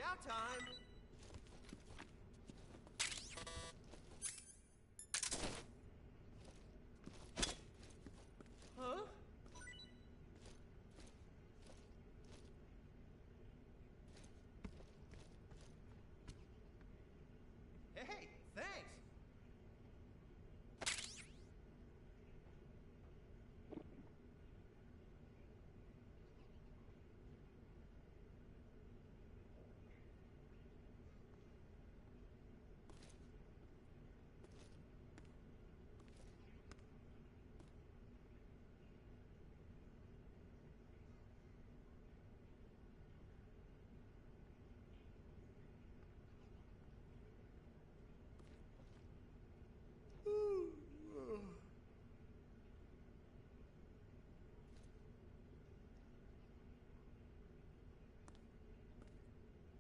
chow time. Huh? Hey, thanks.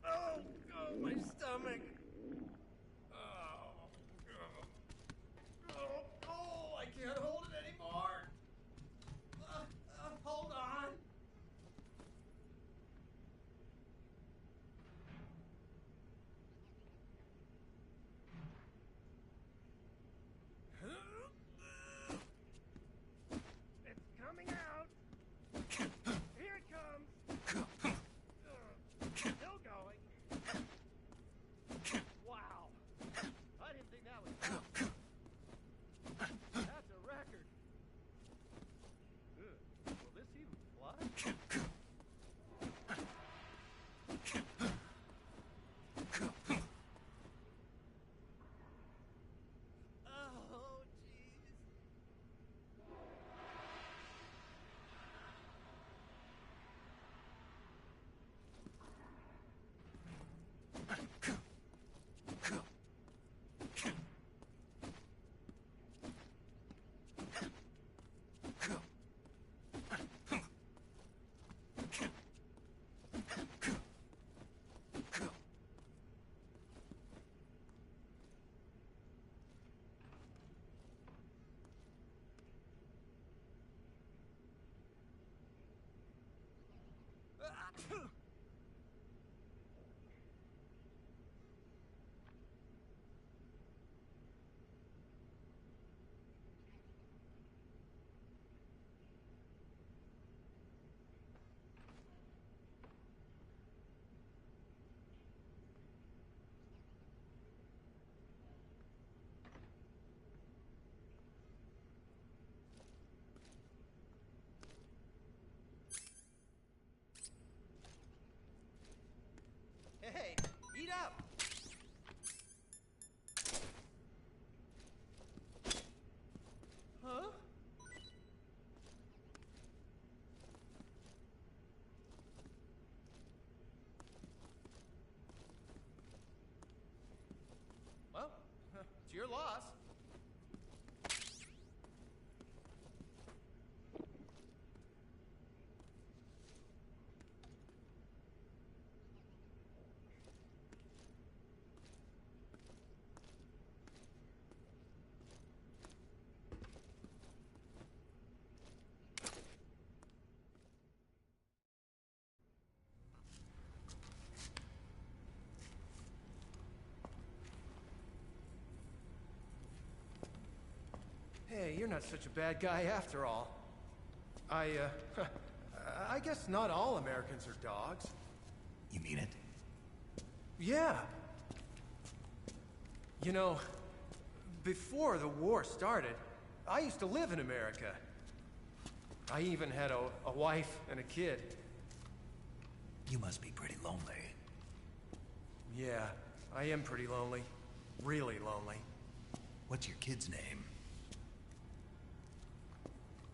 Oh, my stomach. Oh, I can't hold it anymore. Hold on. It's coming out. Here it comes. Still going. Wow. I didn't think that was possible. That's a record. Ugh. Will this even fly? Oh, jeez. Hey, eat up! Huh? Well, it's your loss. Hey, you're not such a bad guy after all. I guess not all Americans are dogs. You mean it? Yeah. You know, before the war started, I used to live in America. I even had a wife and a kid. You must be pretty lonely. Yeah, I am pretty lonely. Really lonely. What's your kid's name?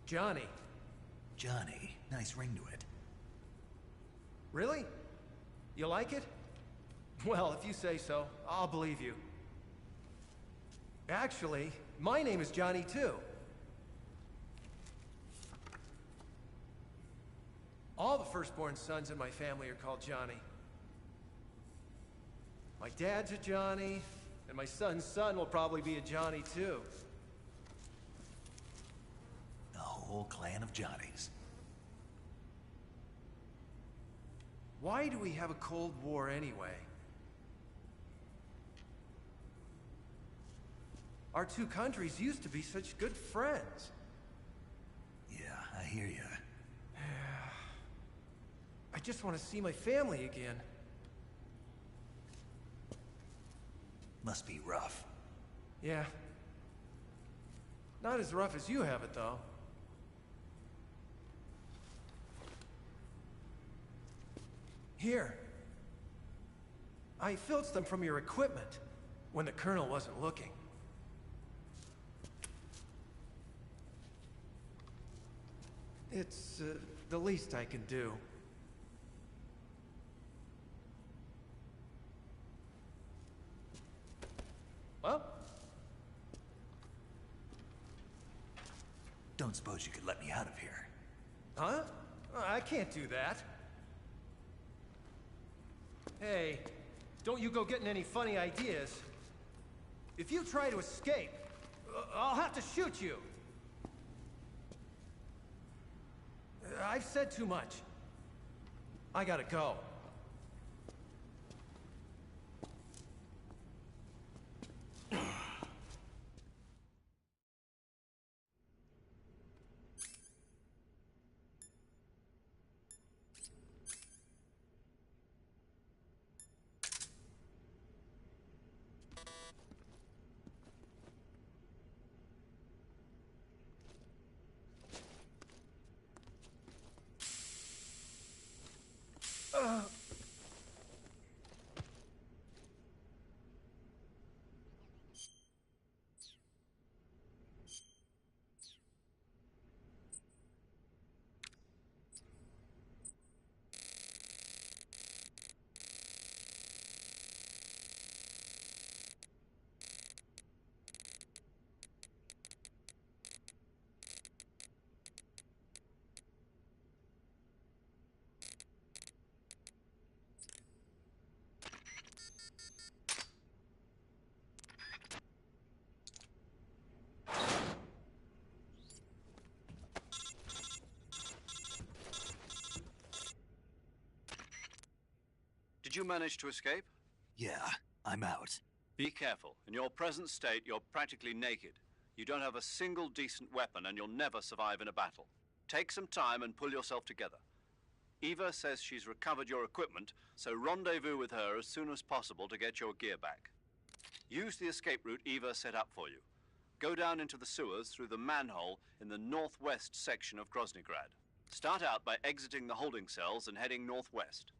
Johnny. Johnny. Nice ring to it. Really? You like it? Well, if you say so, I'll believe you. Actually, my name is Johnny too. All the firstborn sons in my family are called Johnny. My dad's a Johnny, and my son's son will probably be a Johnny too. A whole clan of Johnnies. Why do we have a Cold War anyway? Our two countries used to be such good friends. Yeah, I hear you. I just want to see my family again. Must be rough. Yeah. Not as rough as you have it, though. Here. I filched them from your equipment when the Colonel wasn't looking. It's the least I can do. Well? Don't suppose you could let me out of here? Huh? I can't do that. Hey, don't you go getting any funny ideas. If you try to escape, I'll have to shoot you. I've said too much. I gotta go. Did you manage to escape? Yeah, I'm out. Be careful. In your present state, you're practically naked. You don't have a single decent weapon, and you'll never survive in a battle. Take some time and pull yourself together. Eva says she's recovered your equipment, so rendezvous with her as soon as possible to get your gear back. Use the escape route Eva set up for you. Go down into the sewers through the manhole in the northwest section of Groznygrad. Start out by exiting the holding cells and heading northwest.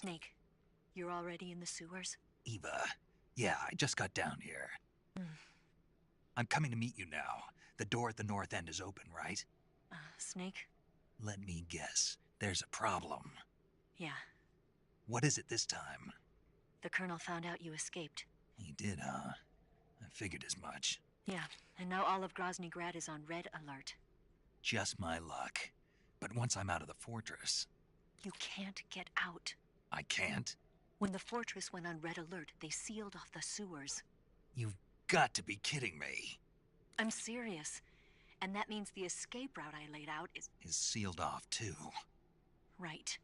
Snake, you're already in the sewers? Eva, yeah, I just got down here. I'm coming to meet you now. The door at the north end is open, right? Snake? Let me guess. There's a problem. Yeah. What is it this time? The Colonel found out you escaped. He did, huh? I figured as much. Yeah, and now all of Grozny Grad is on red alert. Just my luck. But once I'm out of the fortress... You can't get out. I can't? When the fortress went on red alert, they sealed off the sewers. You've got to be kidding me. I'm serious. And that means the escape route I laid out is Sealed off, too. right.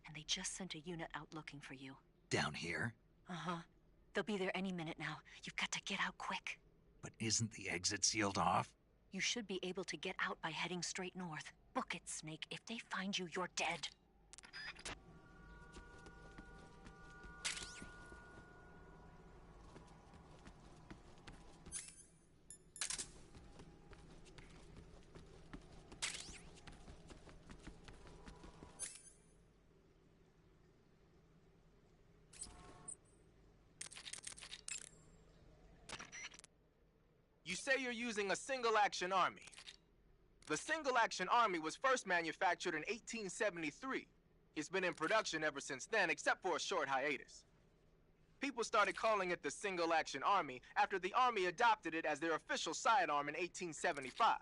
And they just sent a unit out looking for you. Down here? Uh-huh. They'll be there any minute now. You've got to get out quick. But isn't the exit sealed off? You should be able to get out by heading straight north. Book it, Snake. If they find you, you're dead. You say you're using a single-action army. The single-action army was first manufactured in 1873. It's been in production ever since then, except for a short hiatus. People started calling it the single-action army after the army adopted it as their official sidearm in 1875.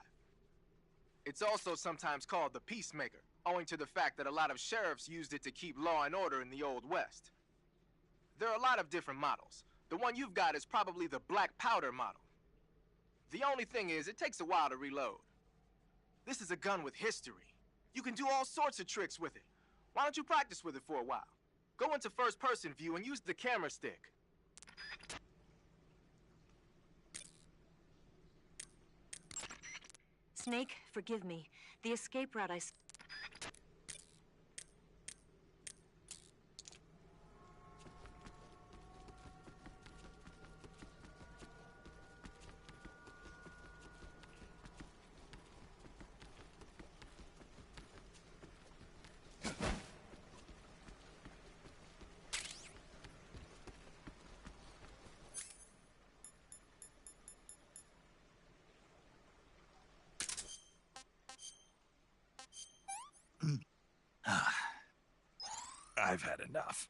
It's also sometimes called the Peacemaker, owing to the fact that a lot of sheriffs used it to keep law and order in the Old West. There are a lot of different models. The one you've got is probably the black powder model. The only thing is, it takes a while to reload. This is a gun with history. You can do all sorts of tricks with it. Why don't you practice with it for a while? Go into first-person view and use the camera stick. Snake, forgive me. The escape route I've had enough.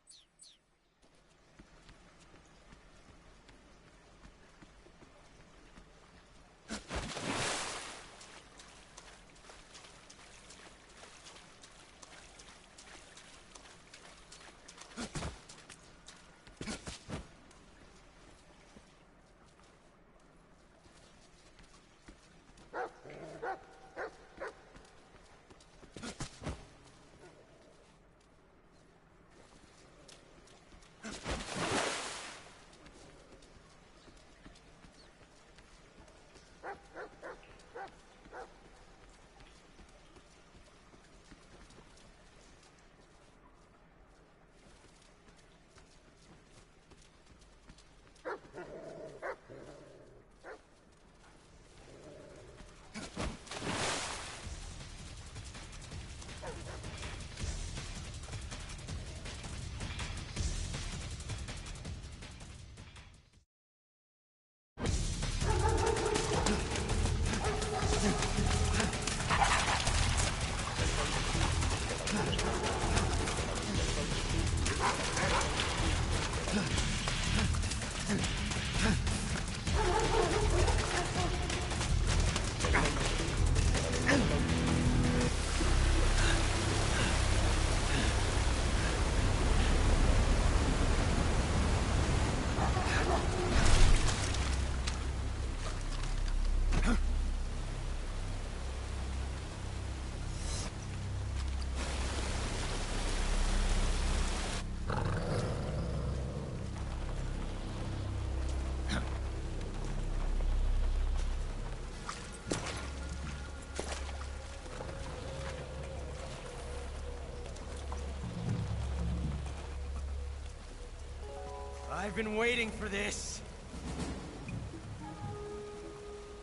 I've been waiting for this.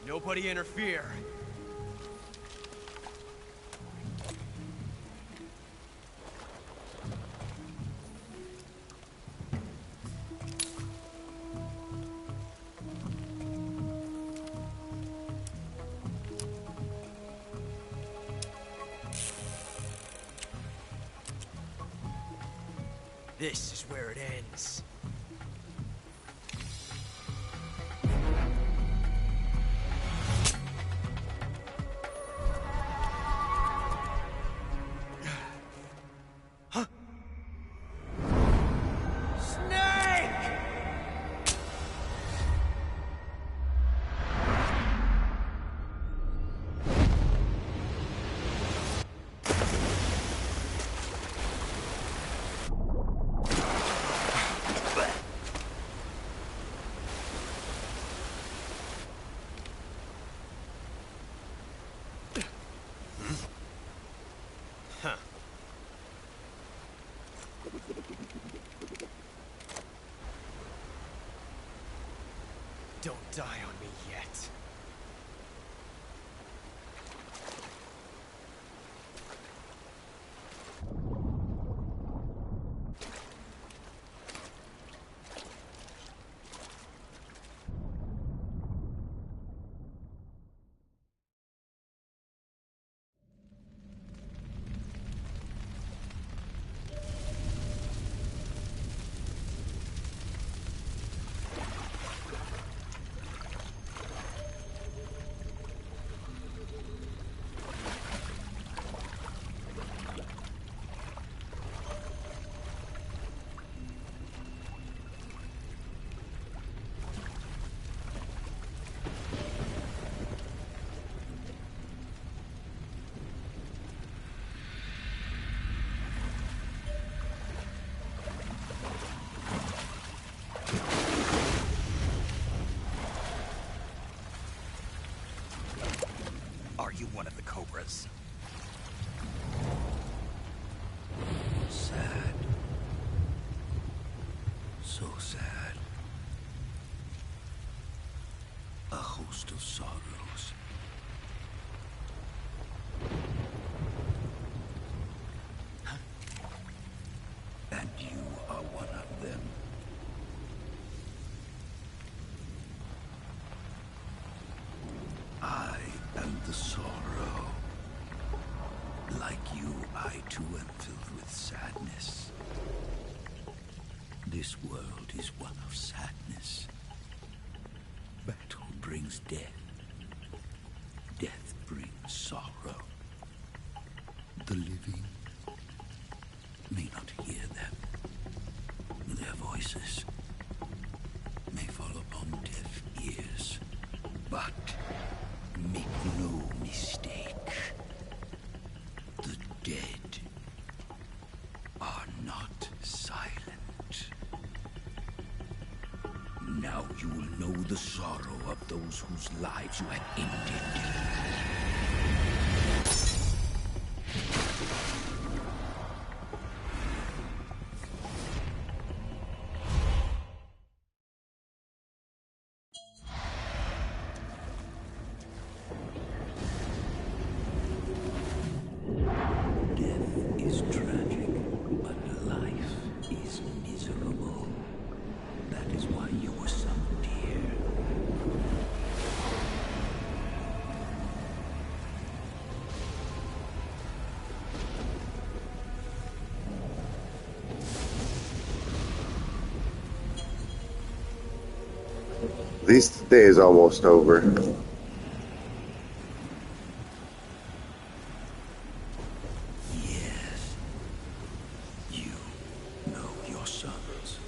Nobody interfere. This is where it ends. Huh? Snake! Huh. Don't die on me yet. Are you one of the Cobras? Sad. So sad. A host of sorrows. And you are one of them. I am the sorrow. Like you, I too am filled with sadness. This world is one of sadness. Battle brings death. Death brings sorrow. The living may not hear them. Their voices may fall upon deaf ears. But make no mistake, the dead are not silent. Now you will know the sorrow of those whose lives you have ended. This day is almost over. Yes, you know your sons.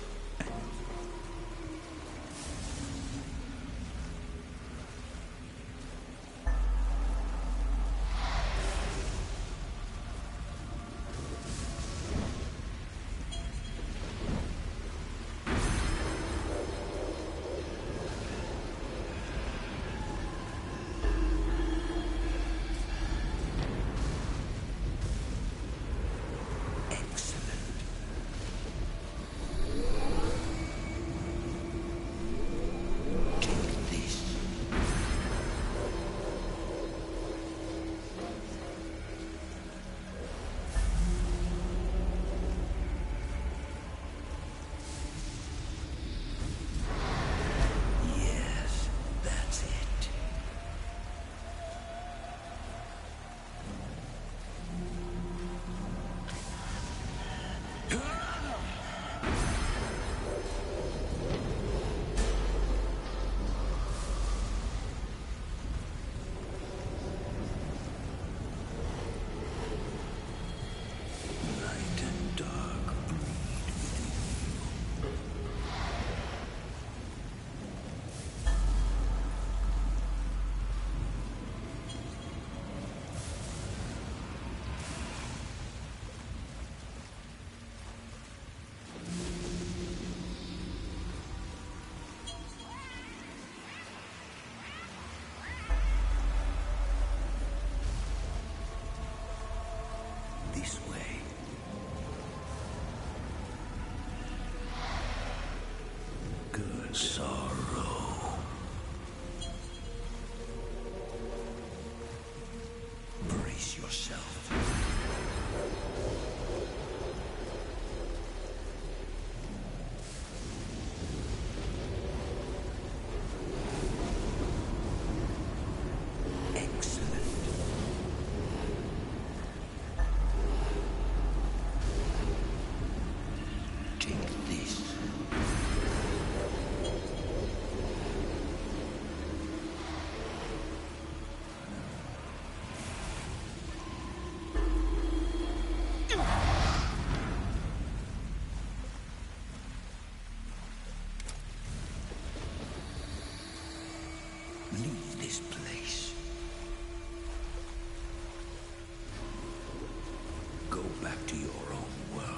back to your own world.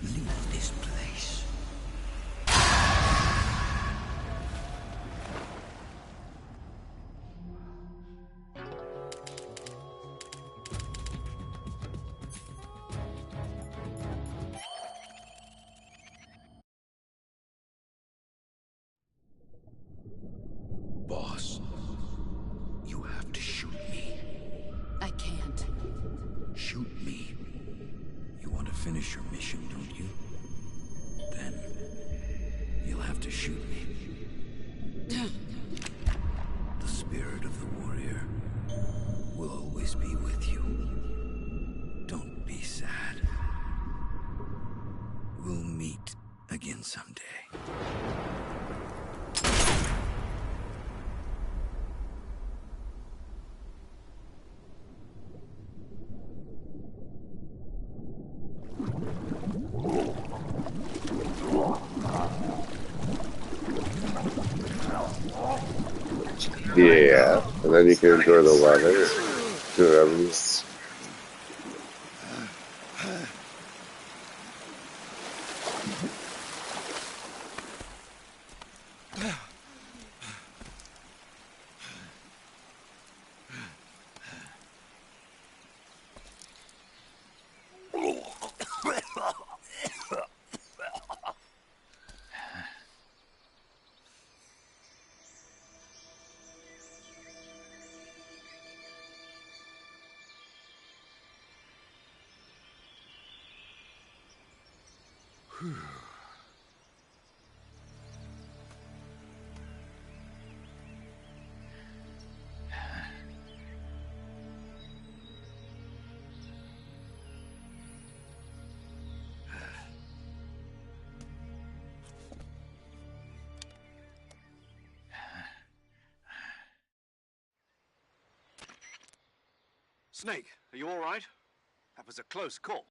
Leave this place. Boss, you have to shoot me. I can't. Shoot me. You want to finish your mission, don't you? Then you'll have to shoot me. The spirit of the warrior will always be with you. Don't be sad. We'll meet again someday. Yeah, and then you can enjoy the weather. Do whatever you want. Snake, are you all right? That was a close call.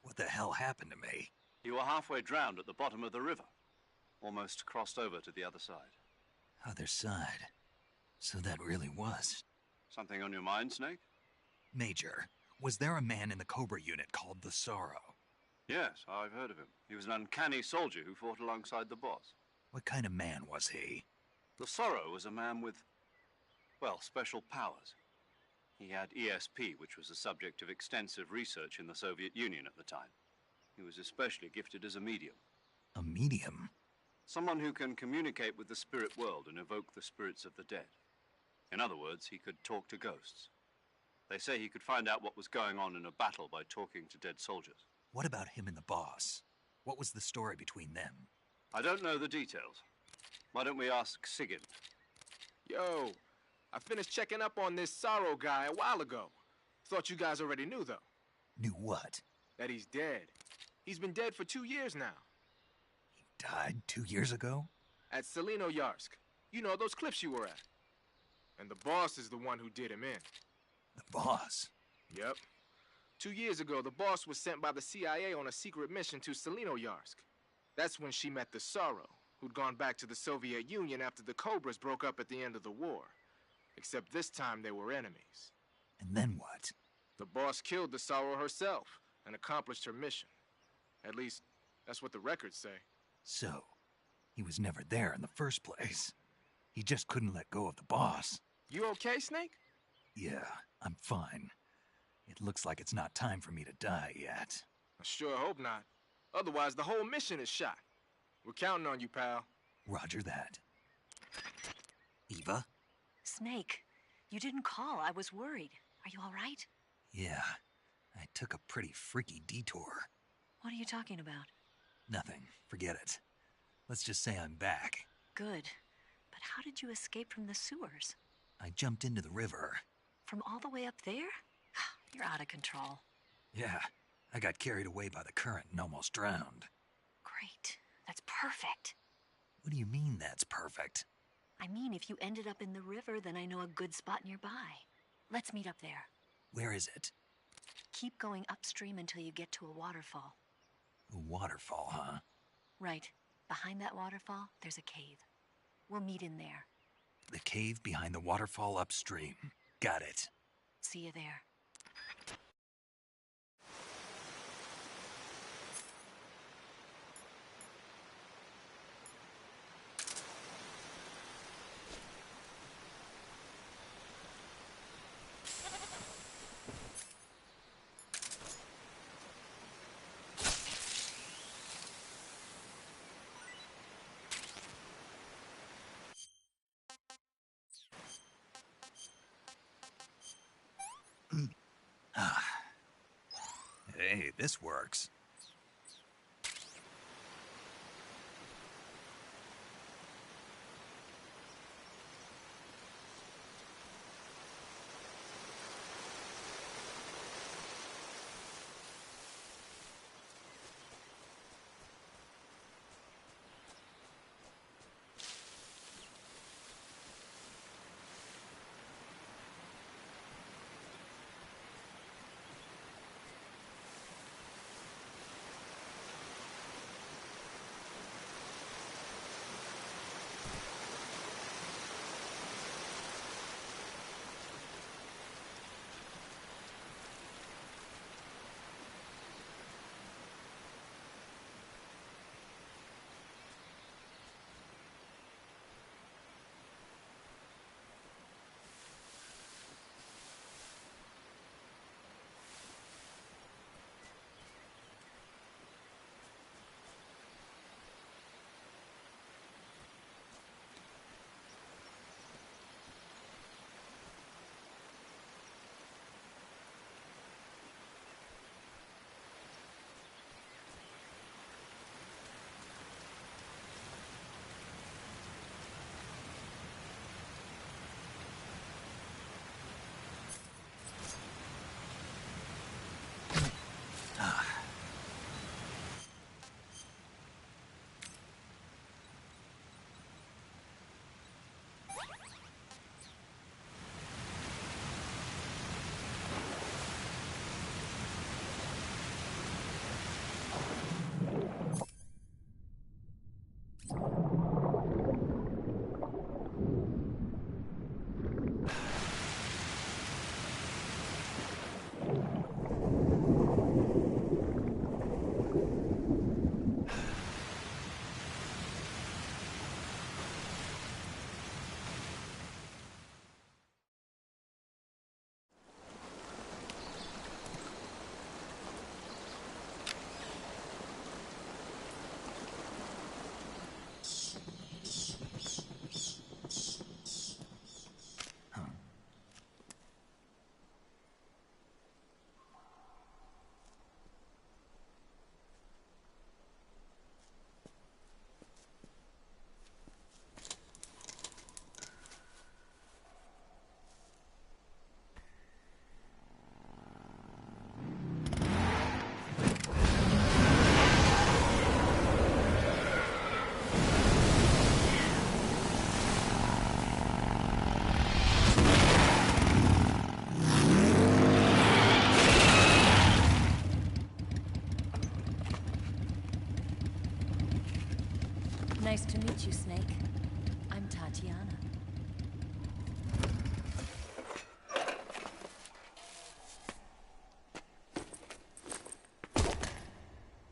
What the hell happened to me? You were halfway drowned at the bottom of the river. Almost crossed over to the other side. Other side. So that really was. Something on your mind, Snake? Major, was there a man in the Cobra unit called the Sorrow? Yes, I've heard of him. He was an uncanny soldier who fought alongside the boss. What kind of man was he? The Sorrow was a man with, well, special powers. He had ESP, which was the subject of extensive research in the Soviet Union at the time. He was especially gifted as a medium. A medium? Someone who can communicate with the spirit world and evoke the spirits of the dead. In other words, he could talk to ghosts. They say he could find out what was going on in a battle by talking to dead soldiers. What about him and the boss? What was the story between them? I don't know the details. Why don't we ask Sigurd? Yo, I finished checking up on this Sorrow guy a while ago. Thought you guys already knew, though. Knew what? That he's dead. He's been dead for 2 years now. He died 2 years ago? At Yarsk. You know, those cliffs you were at. And the boss is the one who did him in. The boss? Yep. 2 years ago, the boss was sent by the CIA on a secret mission to Yarsk. That's when she met the Sorrow, who'd gone back to the Soviet Union after the Cobras broke up at the end of the war. Except this time they were enemies. And then what? The boss killed the Sorrow herself and accomplished her mission. At least, that's what the records say. So, he was never there in the first place. He just couldn't let go of the boss. You okay, Snake? Yeah, I'm fine. It looks like it's not time for me to die yet. I sure hope not. Otherwise, the whole mission is shot. We're counting on you, pal. Roger that. Eva? Snake, you didn't call. I was worried. Are you all right? Yeah, I took a pretty freaky detour. What are you talking about? Nothing. Forget it. Let's just say I'm back. Good. But how did you escape from the sewers? I jumped into the river. From all the way up there? You're out of control. Yeah, I got carried away by the current and almost drowned. Great. That's perfect. What do you mean that's perfect? I mean, if you ended up in the river, then I know a good spot nearby. Let's meet up there. Where is it? Keep going upstream until you get to a waterfall. A waterfall, huh? Right. Behind that waterfall, there's a cave. We'll meet in there. The cave behind the waterfall upstream. Got it. See you there. Hey, this works. Nice to meet you, Snake. I'm Tatiana.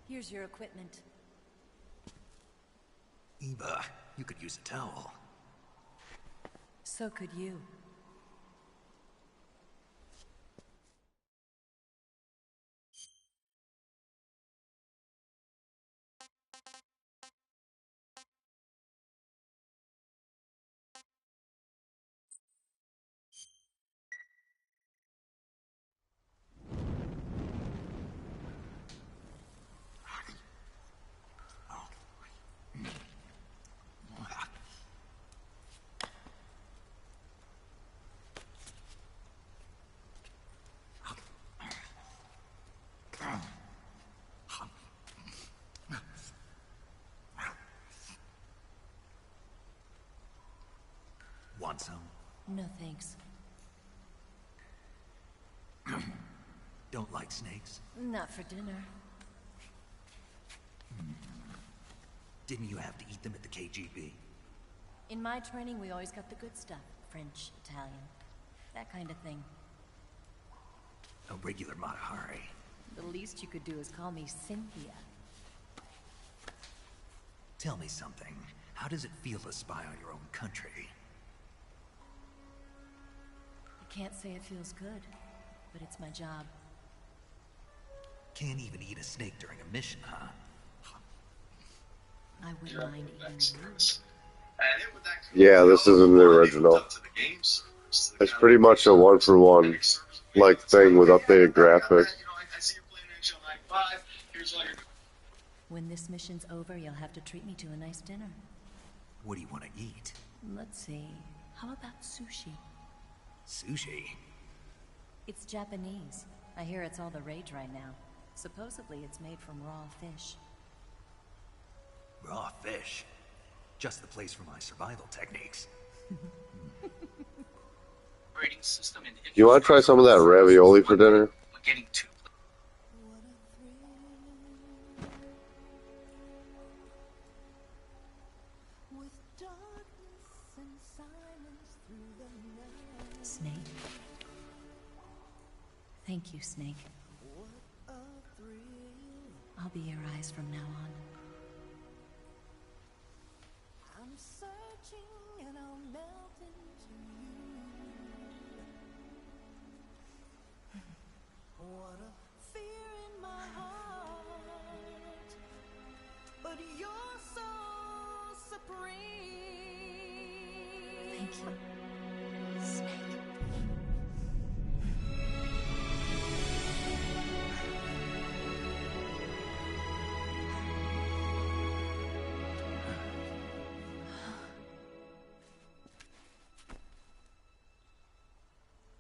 Here's your equipment. Eva, you could use a towel. So could you. Want some? No thanks. Don't like snakes? Not for dinner. Didn't you have to eat them at the KGB? In my training, we always got the good stuff. French, Italian, that kind of thing. A regular Matahari. The least you could do is call me Cynthia. Tell me something. How does it feel to spy on your own country? I can't say it feels good, but it's my job. Can't even eat a snake during a mission, huh? I wouldn't mind eating you. Yeah, this isn't the original. It's pretty much a one-for-one like thing with updated graphics. When this mission's over, you'll have to treat me to a nice dinner. What do you want to eat? Let's see. How about sushi? Sushi? It's Japanese. I hear it's all the rage right now. Supposedly it's made from raw fish. Raw fish? Just the place for my survival techniques. You want to try some of that ravioli for dinner? Snake? Thank you, Snake. I'll be your eyes from now on. I'm searching and I'll melt into you. What a fear in my heart, but you're so supreme. Thank you, Snake.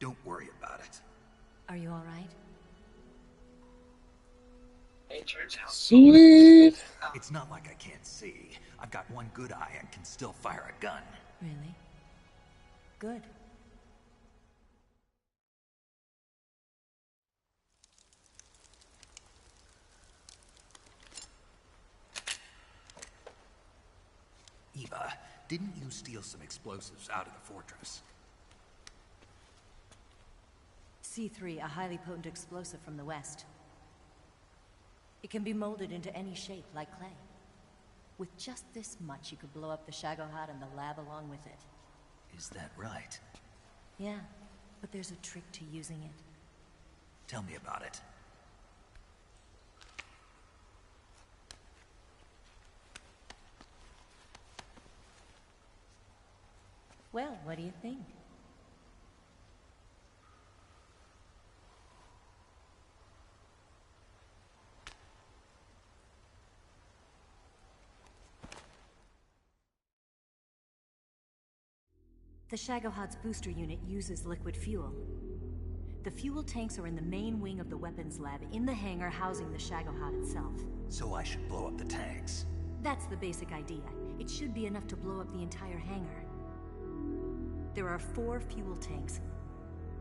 Don't worry about it. Are you all right? Sweet! It's not like I can't see. I've got one good eye and can still fire a gun. Really? Good. Eva, didn't you steal some explosives out of the fortress? C3, a highly potent explosive from the west. It can be molded into any shape, like clay. With just this much, you could blow up the Shagohod and the lab along with it. Is that right? Yeah, but there's a trick to using it. Tell me about it. Well, what do you think? The Shagohod's booster unit uses liquid fuel. The fuel tanks are in the main wing of the weapons lab in the hangar housing the Shagohod itself. So I should blow up the tanks. That's the basic idea. It should be enough to blow up the entire hangar. There are 4 fuel tanks.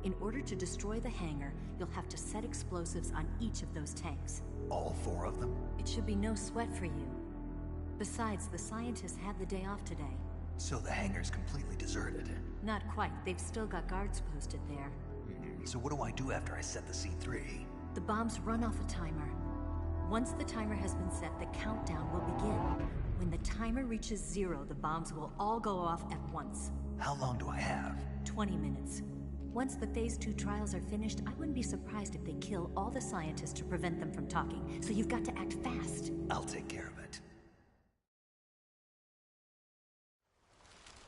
In order to destroy the hangar, you'll have to set explosives on each of those tanks. All 4 of them? It should be no sweat for you. Besides, the scientists had the day off today. So the hangar's completely deserted. Not quite. They've still got guards posted there. So what do I do after I set the C3? The bombs run off a timer. Once the timer has been set, the countdown will begin. When the timer reaches 0, the bombs will all go off at once. How long do I have? 20 minutes. Once the Phase 2 trials are finished, I wouldn't be surprised if they kill all the scientists to prevent them from talking. So you've got to act fast. I'll take care of it.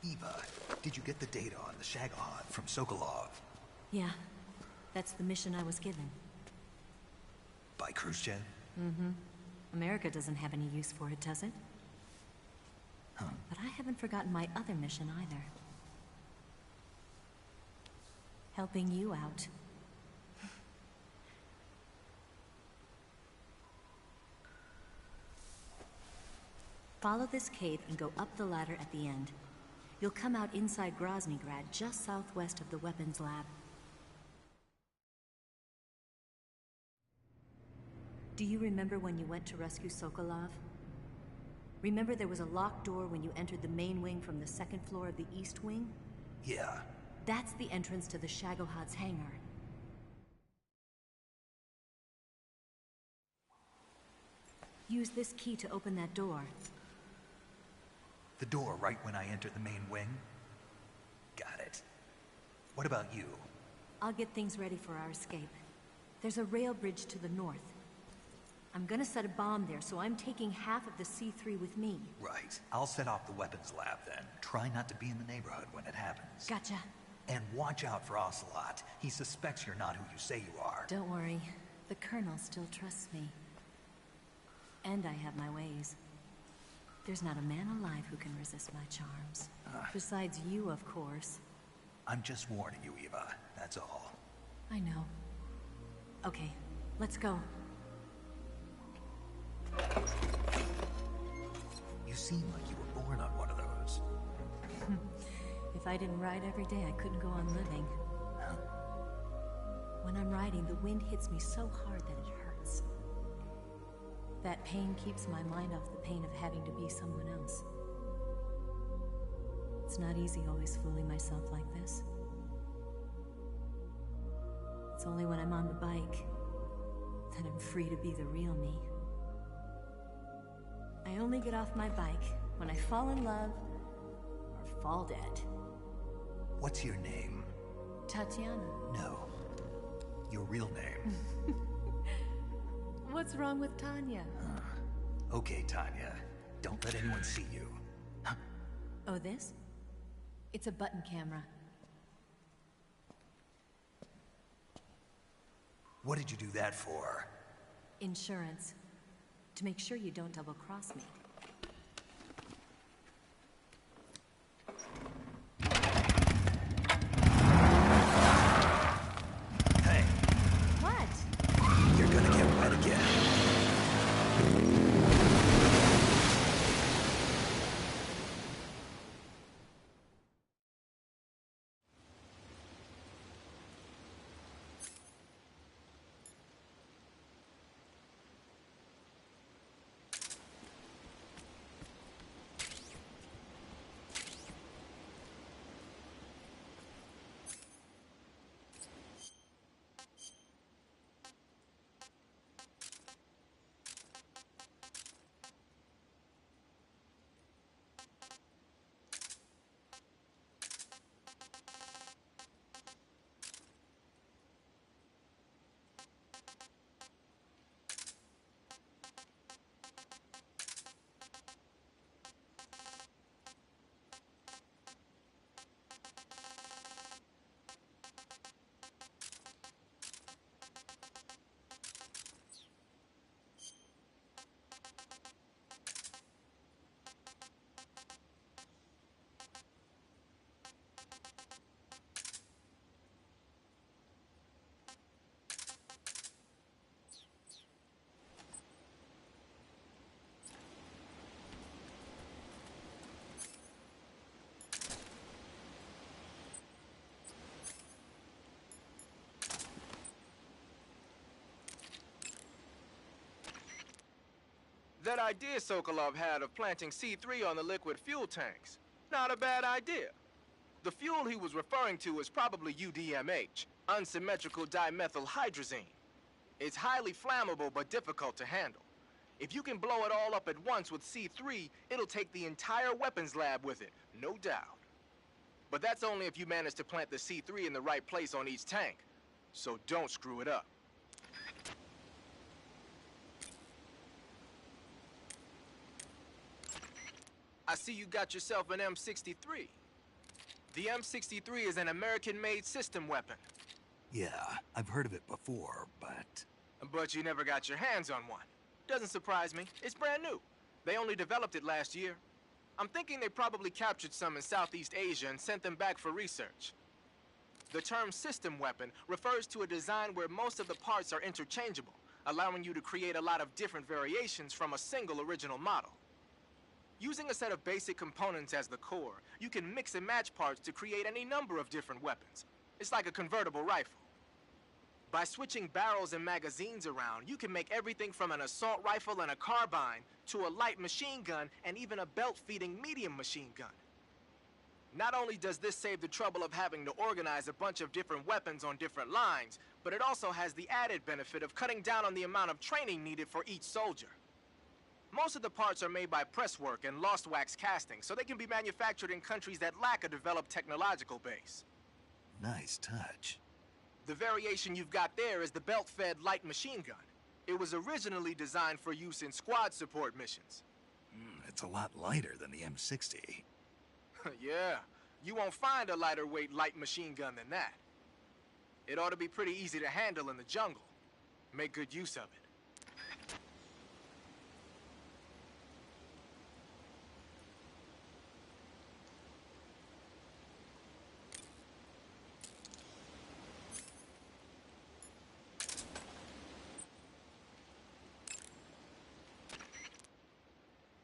Eva, did you get the data on the Shagohod from Sokolov? Yeah, that's the mission I was given. By Khrushchev? Mm-hmm. America doesn't have any use for it, does it? Huh. But I haven't forgotten my other mission either. Helping you out. Follow this cave and go up the ladder at the end. You'll come out inside Groznygrad, just southwest of the weapons lab. Do you remember when you went to rescue Sokolov? Remember there was a locked door when you entered the main wing from the second floor of the east wing? Yeah. That's the entrance to the Shagohod's hangar. Use this key to open that door. The door right when I entered the main wing? Got it. What about you? I'll get things ready for our escape. There's a rail bridge to the north. I'm gonna set a bomb there, so I'm taking half of the C3 with me. Right. I'll set off the weapons lab then. Try not to be in the neighborhood when it happens. Gotcha. And watch out for Ocelot. He suspects you're not who you say you are. Don't worry. The Colonel still trusts me. And I have my ways. There's not a man alive who can resist my charms. Besides you, of course. I'm just warning you, Eva. That's all. I know. Okay, let's go. You seem like you were born on one of those. If I didn't ride every day, I couldn't go on living. When I'm riding, the wind hits me so hard that it hurts. That pain keeps my mind off the pain of having to be someone else. It's not easy always fooling myself like this. It's only when I'm on the bike that I'm free to be the real me. I only get off my bike when I fall in love or fall dead. What's your name? Tatiana. No. Your real name. What's wrong with Tanya? Okay, Tanya. Don't let anyone see you. Oh, this? It's a button camera. What did you do that for? Insurance. To make sure you don't double-cross me. Hey. What? You're gonna get wet again. That idea Sokolov had of planting C3 on the liquid fuel tanks, not a bad idea. The fuel he was referring to is probably UDMH, unsymmetrical dimethylhydrazine. It's highly flammable but difficult to handle. If you can blow it all up at once with C3, it'll take the entire weapons lab with it, no doubt. But that's only if you manage to plant the C3 in the right place on each tank. So don't screw it up. I see you got yourself an M63. The M63 is an American-made system weapon. Yeah, I've heard of it before, but... But you never got your hands on one. Doesn't surprise me. It's brand new. They only developed it last year. I'm thinking they probably captured some in Southeast Asia and sent them back for research. The term system weapon refers to a design where most of the parts are interchangeable, allowing you to create a lot of different variations from a single original model. Using a set of basic components as the core, you can mix and match parts to create any number of different weapons. It's like a convertible rifle. By switching barrels and magazines around, you can make everything from an assault rifle and a carbine to a light machine gun and even a belt-feeding medium machine gun. Not only does this save the trouble of having to organize a bunch of different weapons on different lines, but it also has the added benefit of cutting down on the amount of training needed for each soldier. Most of the parts are made by presswork and lost wax casting, so they can be manufactured in countries that lack a developed technological base. Nice touch. The variation you've got there is the belt-fed light machine gun. It was originally designed for use in squad support missions. It's a lot lighter than the M60. Yeah, you won't find a lighter weight light machine gun than that. It ought to be pretty easy to handle in the jungle. Make good use of it.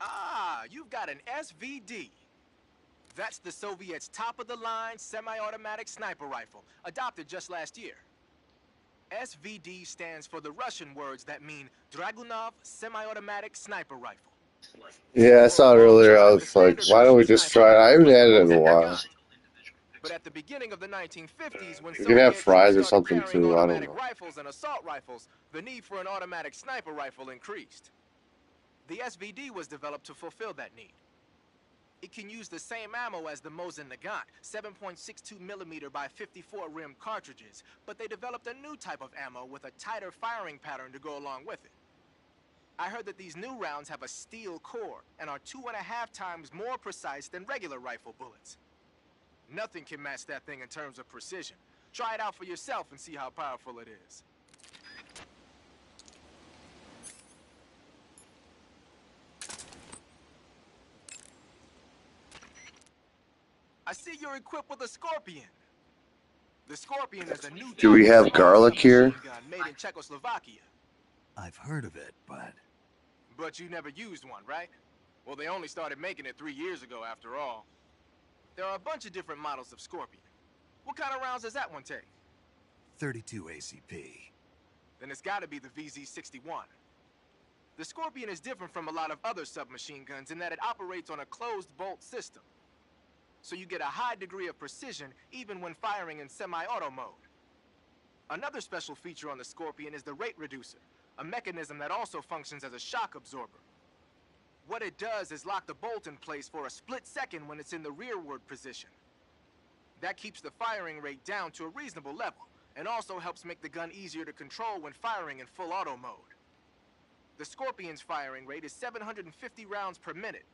Ah, you've got an SVD. That's the Soviets' top-of-the-line semi-automatic sniper rifle, adopted just last year. SVD stands for the Russian words that mean Dragunov Semi-Automatic Sniper Rifle. Yeah, I saw it earlier. I was like, why don't we just try it? I haven't had it in a while. But at the beginning of the 1950s, when You can have Soviets fries or started something carrying too. I don't automatic know. rifles and assault rifles, the need for an automatic sniper rifle increased. The SVD was developed to fulfill that need. It can use the same ammo as the Mosin Nagant, 7.62mm by 54 rim cartridges, but they developed a new type of ammo with a tighter firing pattern to go along with it. I heard that these new rounds have a steel core and are 2.5 times more precise than regular rifle bullets. Nothing can match that thing in terms of precision. Try it out for yourself and see how powerful it is. I see you're equipped with a Scorpion. The Scorpion is a new Do we type of have garlic here? machine gun made in Czechoslovakia. I've heard of it, but... But you never used one, right? Well, they only started making it 3 years ago, after all. There are a bunch of different models of Scorpion. What kind of rounds does that one take? 32 ACP. Then it's gotta be the VZ-61. The Scorpion is different from a lot of other submachine guns in that it operates on a closed bolt system. So you get a high degree of precision even when firing in semi-auto mode. Another special feature on the Scorpion is the rate reducer, a mechanism that also functions as a shock absorber. What it does is lock the bolt in place for a split second when it's in the rearward position. That keeps the firing rate down to a reasonable level, and also helps make the gun easier to control when firing in full auto mode. The Scorpion's firing rate is 750 rounds per minute.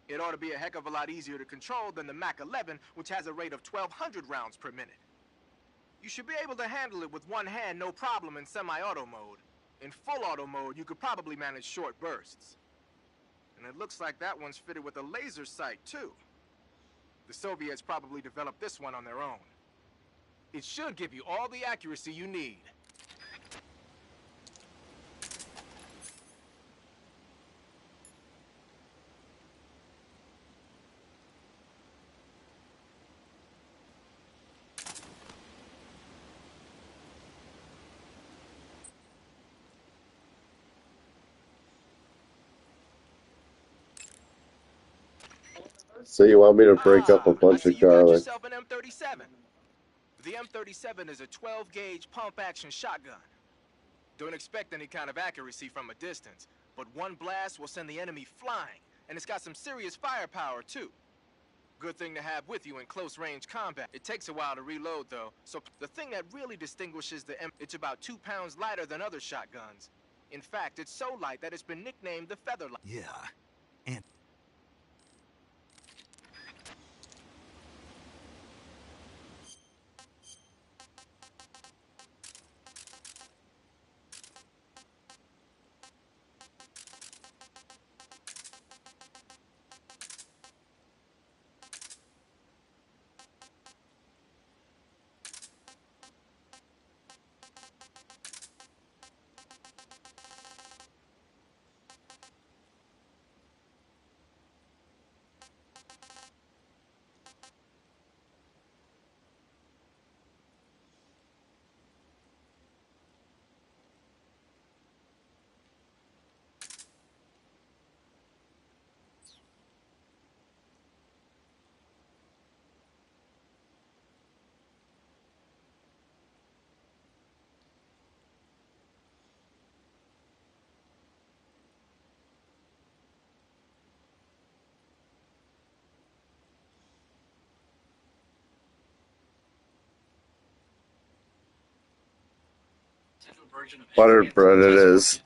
It ought to be a heck of a lot easier to control than the Mach 11, which has a rate of 1,200 rounds per minute. You should be able to handle it with one hand no problem in semi-auto mode. In full auto mode, you could probably manage short bursts. And it looks like that one's fitted with a laser sight, too. The Soviets probably developed this one on their own. It should give you all the accuracy you need. So you want me to break up a I bunch see of you got garlic? yourself an M37. The M37 is a 12-gauge pump-action shotgun. Don't expect any kind of accuracy from a distance, but one blast will send the enemy flying, and it's got some serious firepower, too. Good thing to have with you in close-range combat. It takes a while to reload, though, so the thing that really distinguishes the it's about 2 pounds lighter than other shotguns. In fact, it's so light that it's been nicknamed the Featherlight. Yeah, and... Buttered bread it is.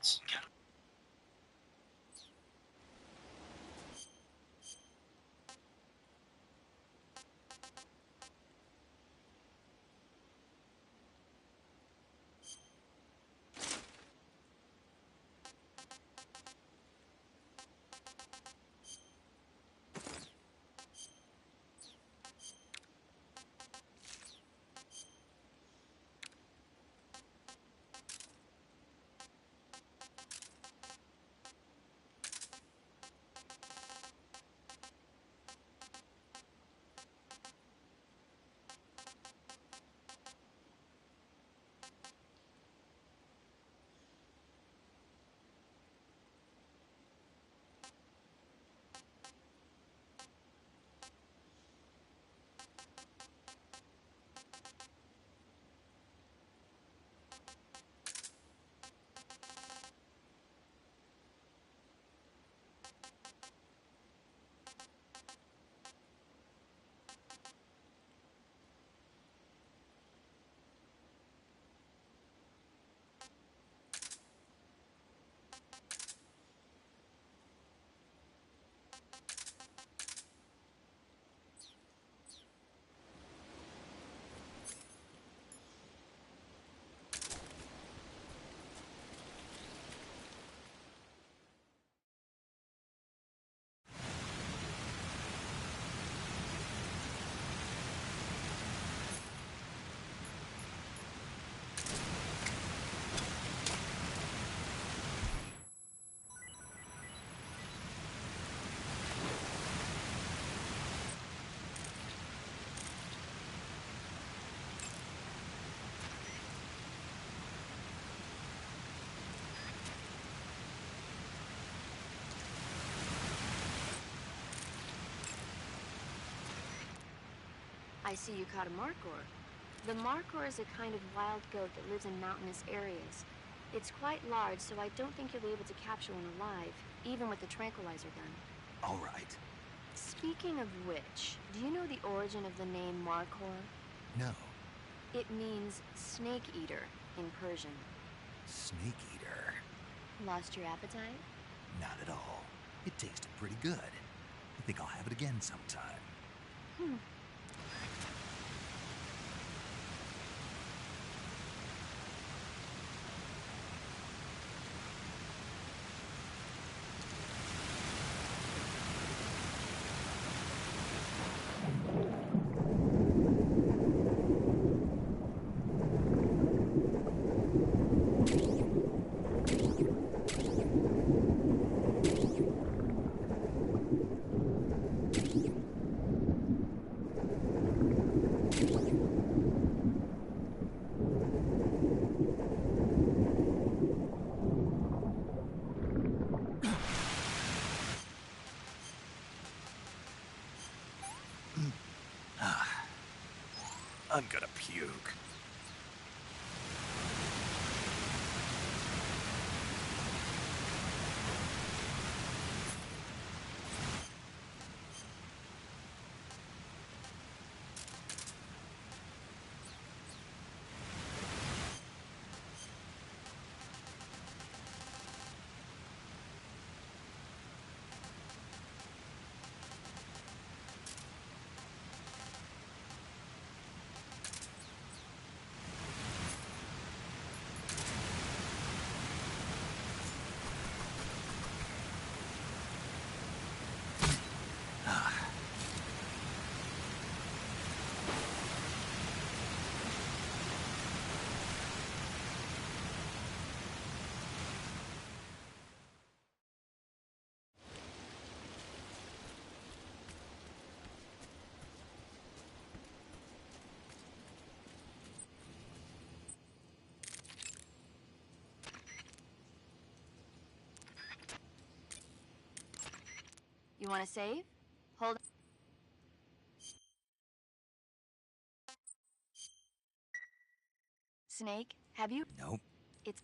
I see you caught a markhor. The markhor is a kind of wild goat that lives in mountainous areas. It's quite large, so I don't think you'll be able to capture one alive, even with the tranquilizer gun. All right. Speaking of which, do you know the origin of the name markhor? No. It means snake eater in Persian. Snake eater. Lost your appetite? Not at all. It tasted pretty good. I think I'll have it again sometime. I'm gonna puke. You want to save? Hold on. Snake, have you? Nope. It's...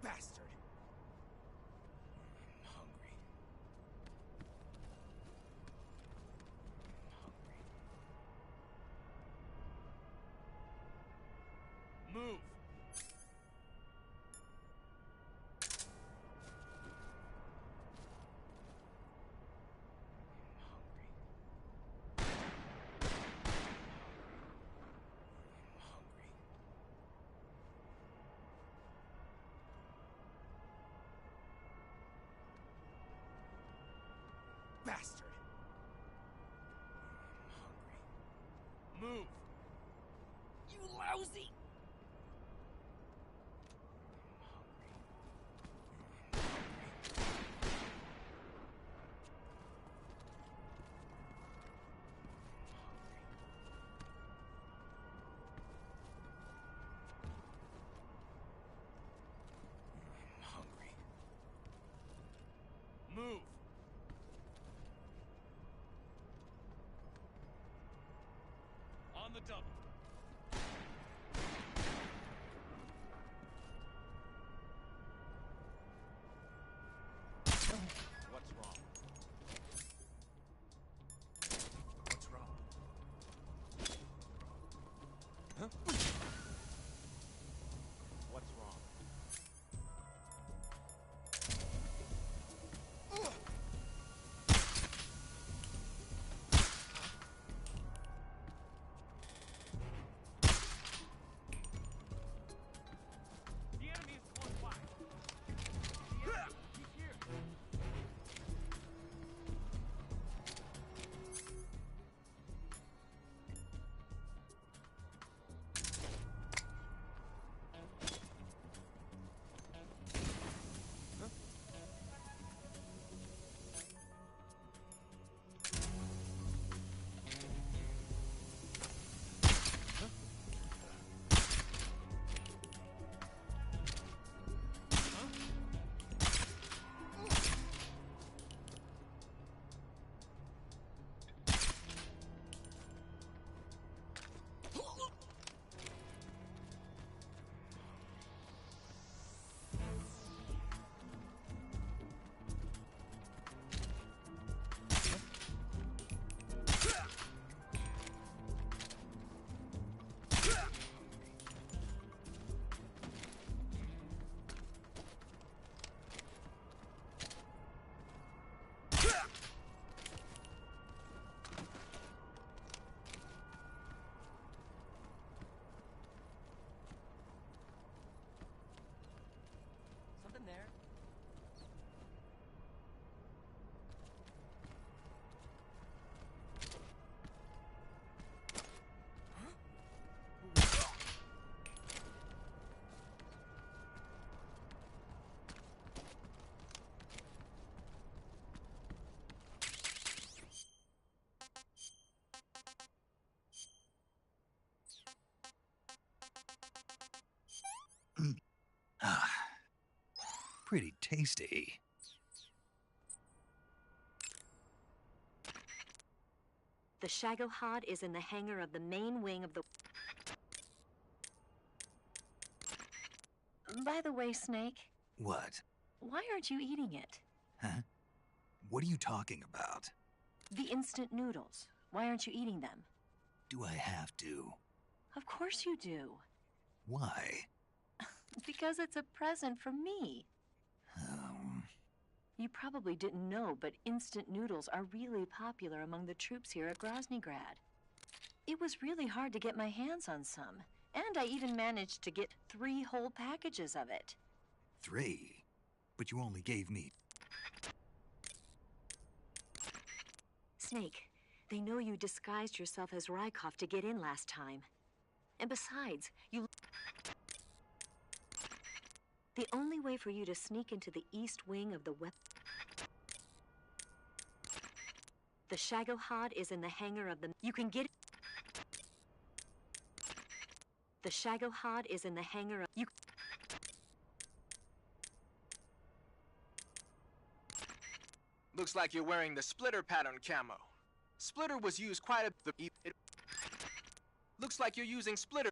Bastard! I'm hungry. I'm hungry. Move! Bastard! I'm hungry. Move! You lousy! I'm hungry. Move! On the double. What's wrong? What's wrong? Huh? What's wrong? The enemy is close by. He's here. Something there? Ah, pretty tasty. The Shagohod is in the hangar of the main wing of the... By the way, Snake, What? why aren't you eating it? Huh? What are you talking about? The instant noodles. Why aren't you eating them? Do I have to? Of course you do. Why? Because it's a present from me. You probably didn't know, but instant noodles are really popular among the troops here at Groznygrad. It was really hard to get my hands on some, and I even managed to get 3 whole packages of it. 3? But you only gave me... Snake, they know you disguised yourself as Rykov to get in last time. And besides, the only way for you to sneak into the east wing of the The Shagohod is in the hangar of the... You can get... The Shagohod is in the hangar of... You... Looks like you're wearing the splitter pattern camo. Splitter was used quite a... Looks like you're using splitter...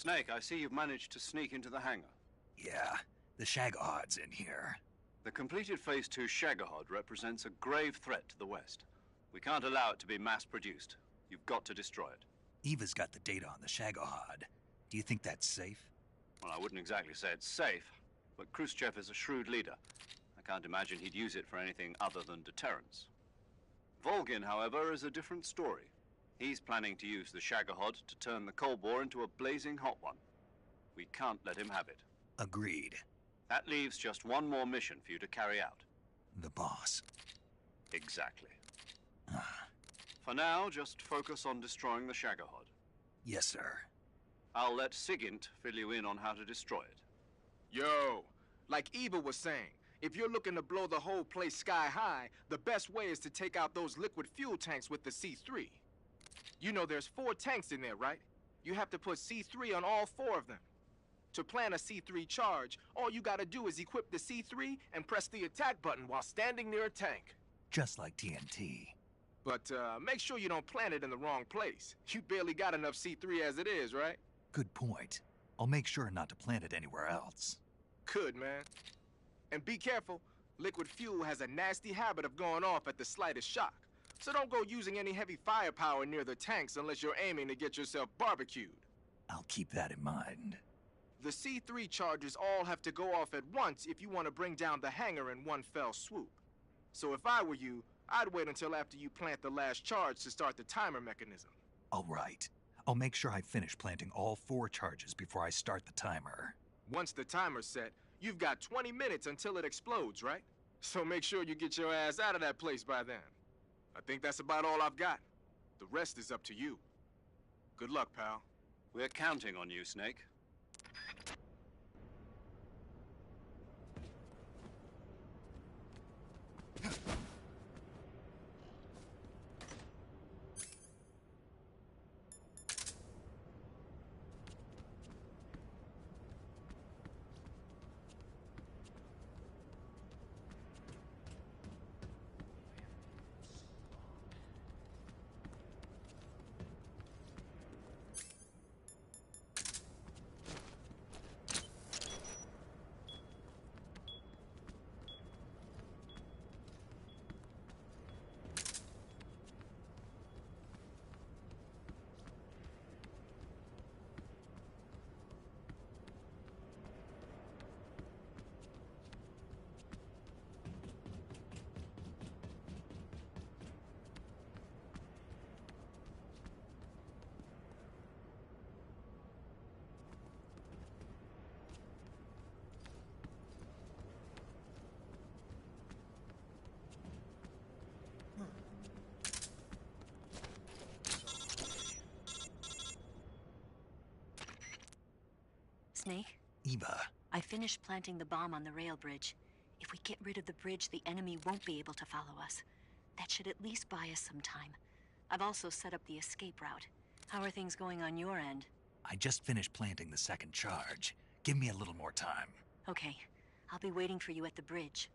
Snake, I see you've managed to sneak into the hangar. Yeah, the Shagahad's in here. The completed Phase 2 Shagahod represents a grave threat to the West. We can't allow it to be mass-produced. You've got to destroy it. Eva's got the data on the Shagahad. Do you think that's safe? Well, I wouldn't exactly say it's safe, but Khrushchev is a shrewd leader. I can't imagine he'd use it for anything other than deterrence. Volgin, however, is a different story. He's planning to use the Shagahod to turn the Cold War into a blazing hot one. We can't let him have it. Agreed. That leaves just one more mission for you to carry out. The boss. Exactly. For now, just focus on destroying the Shagahod. Yes, sir. I'll let Sigint fill you in on how to destroy it. Yo, like Eva was saying, if you're looking to blow the whole place sky high, the best way is to take out those liquid fuel tanks with the C3. You know there's 4 tanks in there, right? You have to put C3 on all 4 of them. To plan a C3 charge, all you gotta do is equip the C3 and press the attack button while standing near a tank. Just like TNT. But make sure you don't plant it in the wrong place. You barely got enough C3 as it is, right? Good point. I'll make sure not to plant it anywhere else. Good, man. And be careful. Liquid fuel has a nasty habit of going off at the slightest shock. So don't go using any heavy firepower near the tanks unless you're aiming to get yourself barbecued. I'll keep that in mind. The C3 charges all have to go off at once if you want to bring down the hangar in one fell swoop. So if I were you, I'd wait until after you plant the last charge to start the timer mechanism. All right. I'll make sure I finish planting all 4 charges before I start the timer. Once the timer's set, you've got 20 minutes until it explodes, right? So make sure you get your ass out of that place by then. I think that's about all I've got. The rest is up to you. Good luck, pal. We're counting on you, Snake. Snake? Eva. I finished planting the bomb on the rail bridge. If we get rid of the bridge, the enemy won't be able to follow us. That should at least buy us some time. I've also set up the escape route. How are things going on your end? I just finished planting the 2nd charge. Give me a little more time. Okay. I'll be waiting for you at the bridge.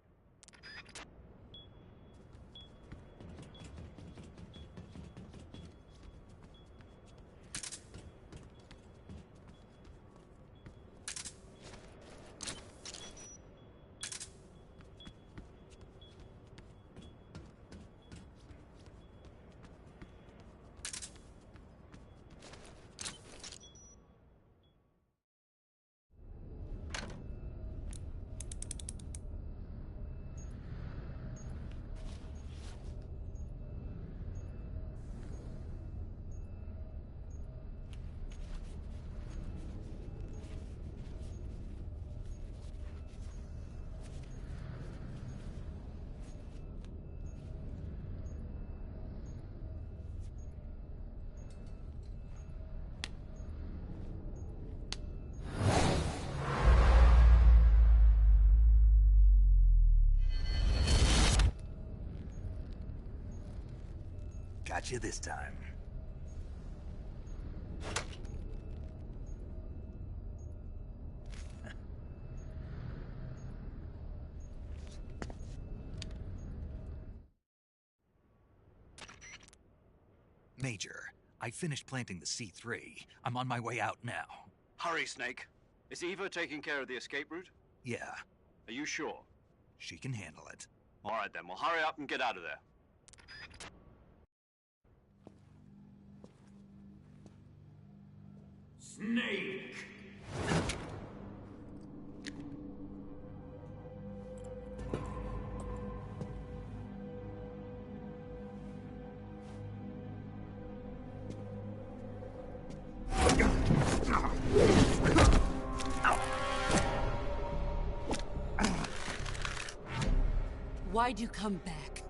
Got you this time. Major, I finished planting the C3. I'm on my way out now. Hurry, Snake. Is Eva taking care of the escape route? Yeah, Are you sure? she can handle it. All right, then. Well, hurry up and get out of there. Snake! Why'd you come back?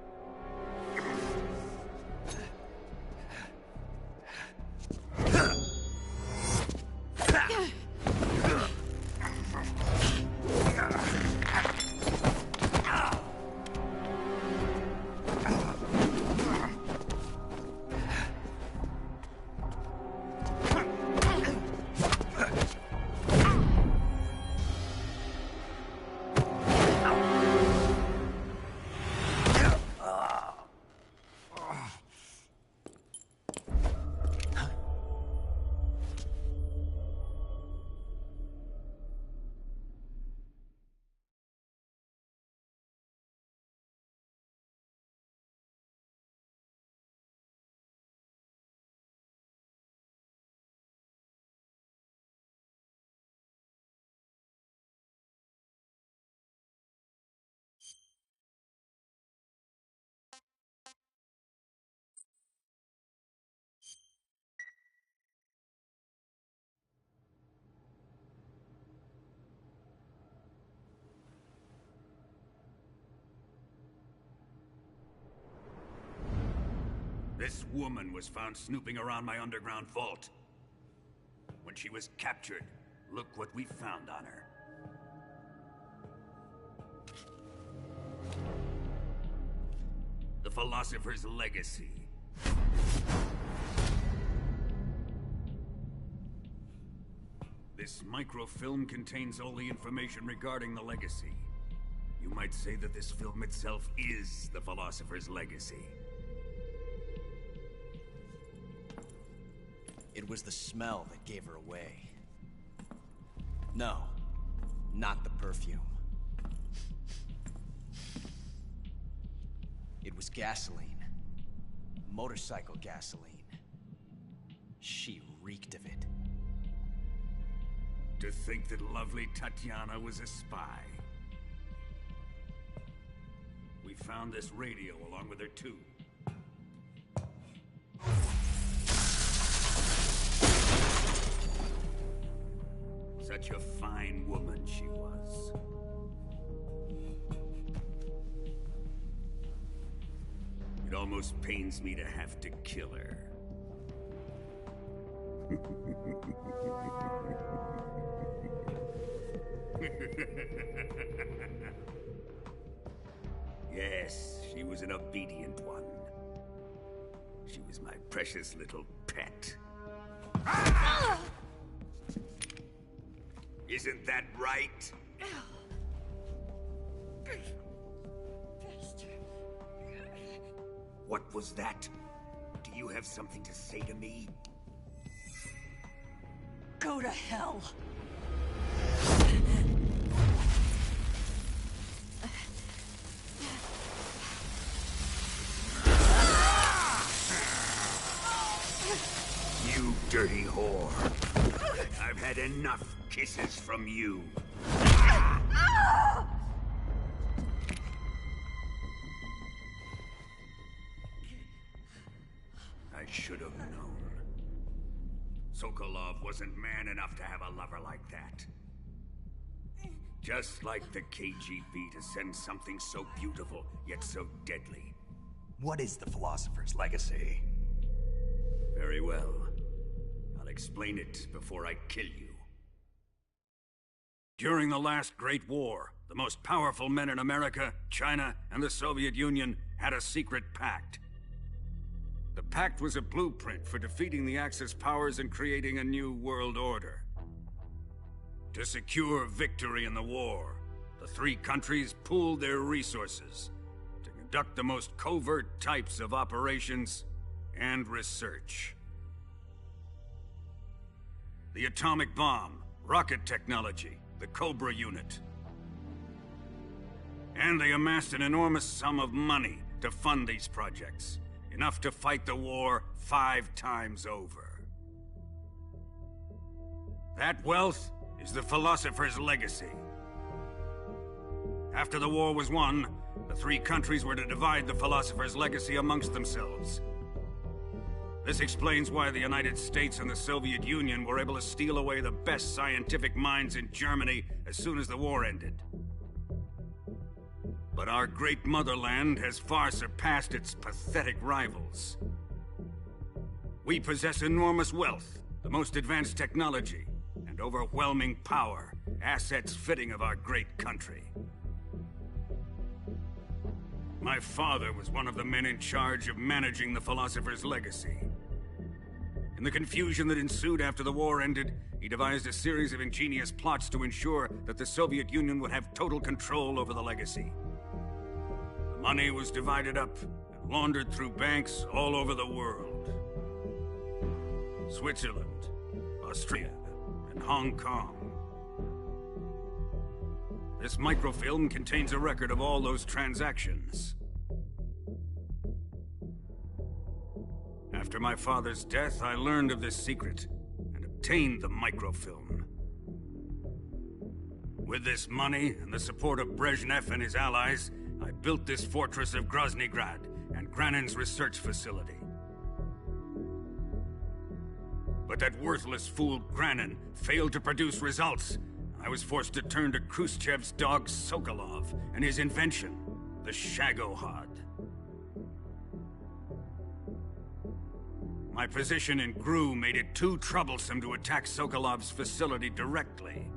This woman was found snooping around my underground vault. When she was captured, look what we found on her. The Philosopher's Legacy. This microfilm contains all the information regarding the Legacy. You might say that this film itself is the Philosopher's Legacy. It was the smell that gave her away. No, not the perfume. It was gasoline. Motorcycle gasoline. She reeked of it. To think that lovely Tatiana was a spy. We found this radio along with her too. Such a fine woman she was. It almost pains me to have to kill her. Yes, she was an obedient one. She was my precious little pet. Ah! Isn't that right? What was that? Do you have something to say to me? Go to hell. You dirty whore. I've had enough kisses from you. I should have known. Sokolov wasn't man enough to have a lover like that. Just like the KGB to send something so beautiful, yet so deadly. What is the Philosopher's Legacy? Very well. I'll explain it before I kill you. During the last Great War, the most powerful men in America, China, and the Soviet Union had a secret pact. The pact was a blueprint for defeating the Axis powers and creating a new world order. To secure victory in the war, the three countries pooled their resources to conduct the most covert types of operations and research. the atomic bomb, rocket technology, the Cobra unit. And they amassed an enormous sum of money to fund these projects. Enough to fight the war 5 times over. That wealth is the philosopher's legacy. After the war was won, the 3 countries were to divide the philosopher's legacy amongst themselves. This explains why the United States and the Soviet Union were able to steal away the best scientific minds in Germany as soon as the war ended. But our great motherland has far surpassed its pathetic rivals. We possess enormous wealth, the most advanced technology, and overwhelming power, assets fitting of our great country. My father was one of the men in charge of managing the philosopher's legacy. In the confusion that ensued after the war ended, he devised a series of ingenious plots to ensure that the Soviet Union would have total control over the legacy. The money was divided up and laundered through banks all over the world. Switzerland, Australia, and Hong Kong. This microfilm contains a record of all those transactions. After my father's death, I learned of this secret and obtained the microfilm. With this money and the support of Brezhnev and his allies, I built this fortress of Groznygrad and Granin's research facility. But that worthless fool Granin failed to produce results. I was forced to turn to Khrushchev's dog Sokolov and his invention, the Shagohod. My position in GRU made it too troublesome to attack Sokolov's facility directly.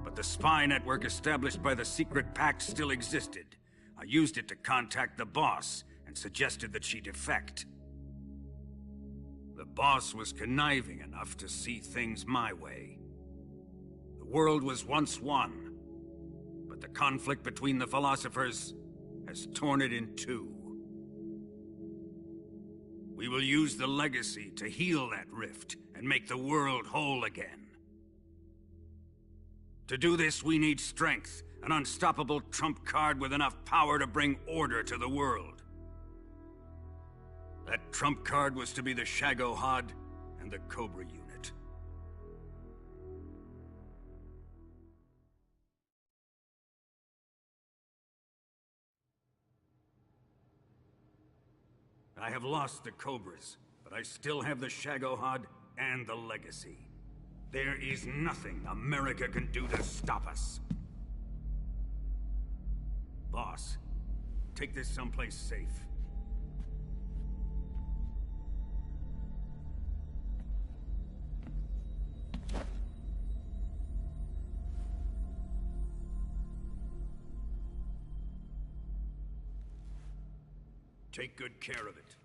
But the spy network established by the secret pact still existed. I used it to contact the boss and suggested that she defect. The boss was conniving enough to see things my way. The world was once one, but the conflict between the philosophers has torn it in 2. We will use the legacy to heal that rift and make the world whole again. To do this, we need strength, an unstoppable trump card with enough power to bring order to the world. That trump card was to be the Shagohod and the Cobra unit. I have lost the Cobras, but I still have the Shagohod and the legacy. There is nothing America can do to stop us. Boss, take this someplace safe. Take good care of it.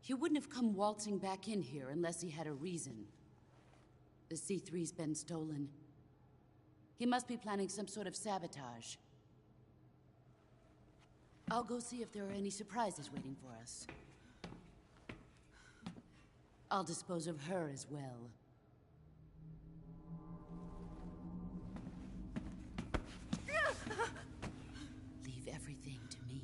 He wouldn't have come waltzing back in here unless he had a reason. The C3's been stolen. He must be planning some sort of sabotage. I'll go see if there are any surprises waiting for us. I'll dispose of her as well. Leave everything to me.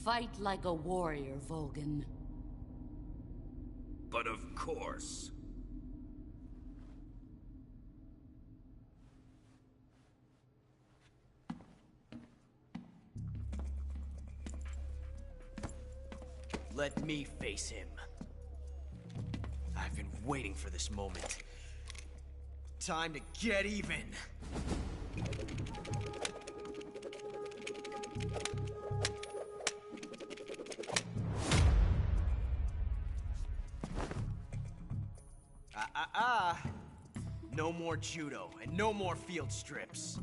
Fight like a warrior, Volgan. But of course. Let me face him. I've been waiting for this moment. Time to get even. No more judo, and no more field strips.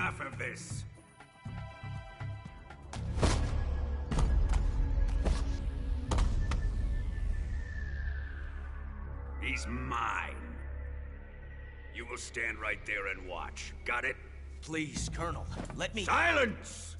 enough of this. He's mine. You will stand right there and watch. Got it? Please, Colonel, let me... Silence!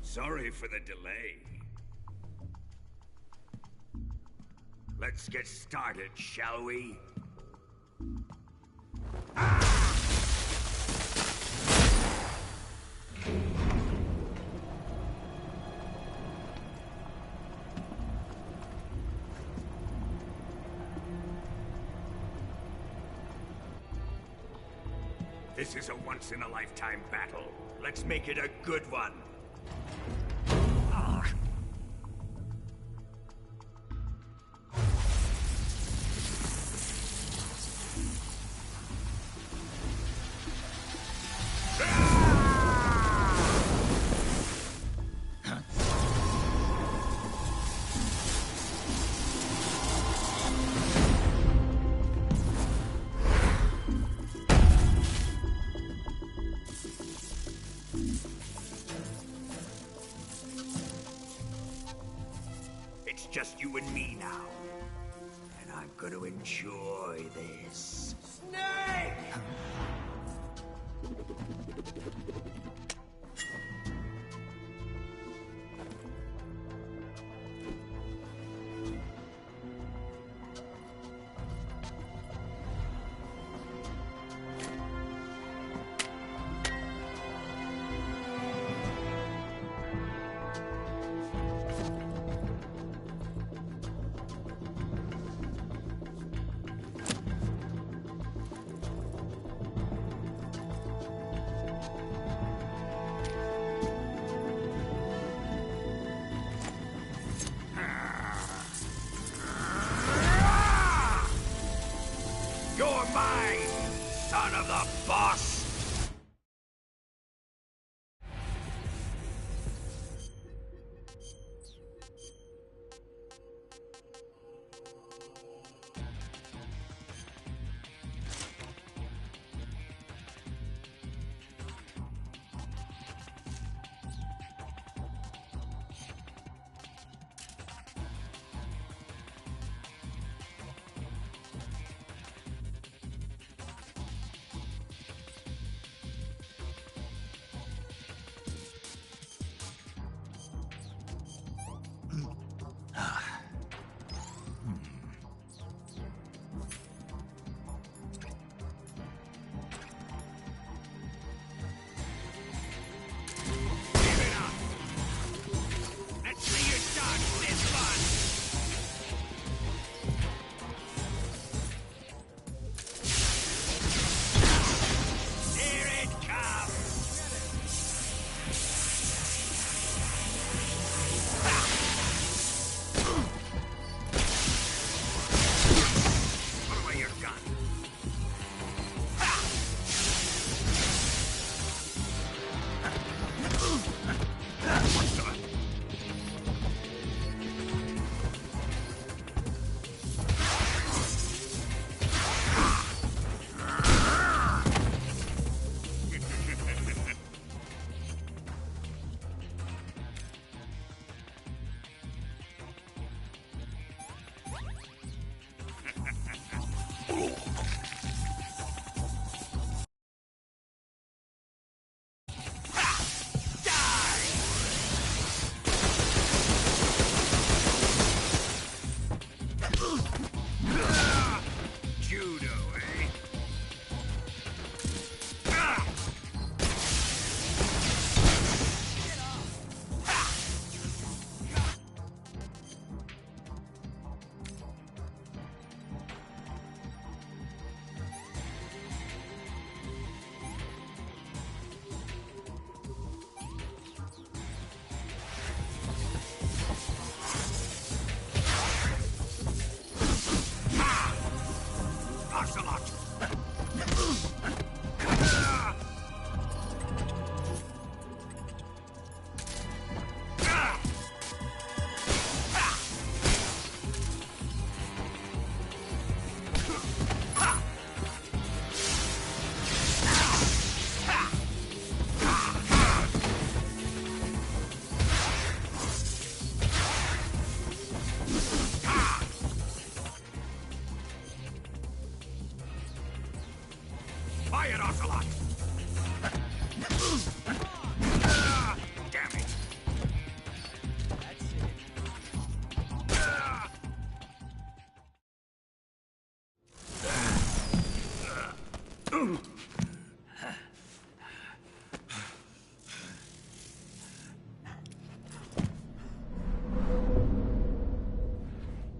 Sorry for the delay. Let's get started, shall we? This is a once-in-a-lifetime battle. Let's make it a good one. It's just you and me now. And I'm gonna enjoy this. Snake! You're mine, son of the boss! Ocelot! Damn it!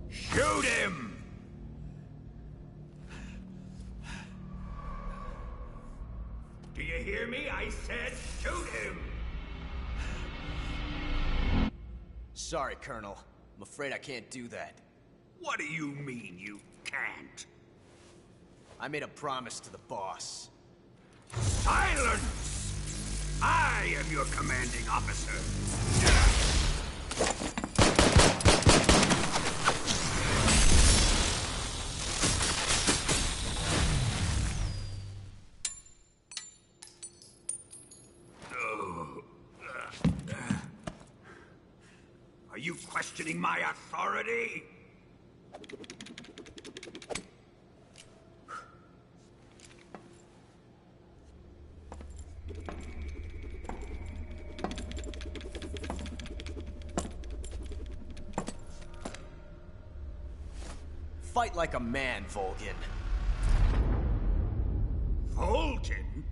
Shoot him! Do you hear me? I said shoot him! Sorry, Colonel. I'm afraid I can't do that. What do you mean you can't? I made a promise to the boss. Silence! I am your commanding officer. Are you questioning my authority? Fight like a man, Volgin. Vulcan?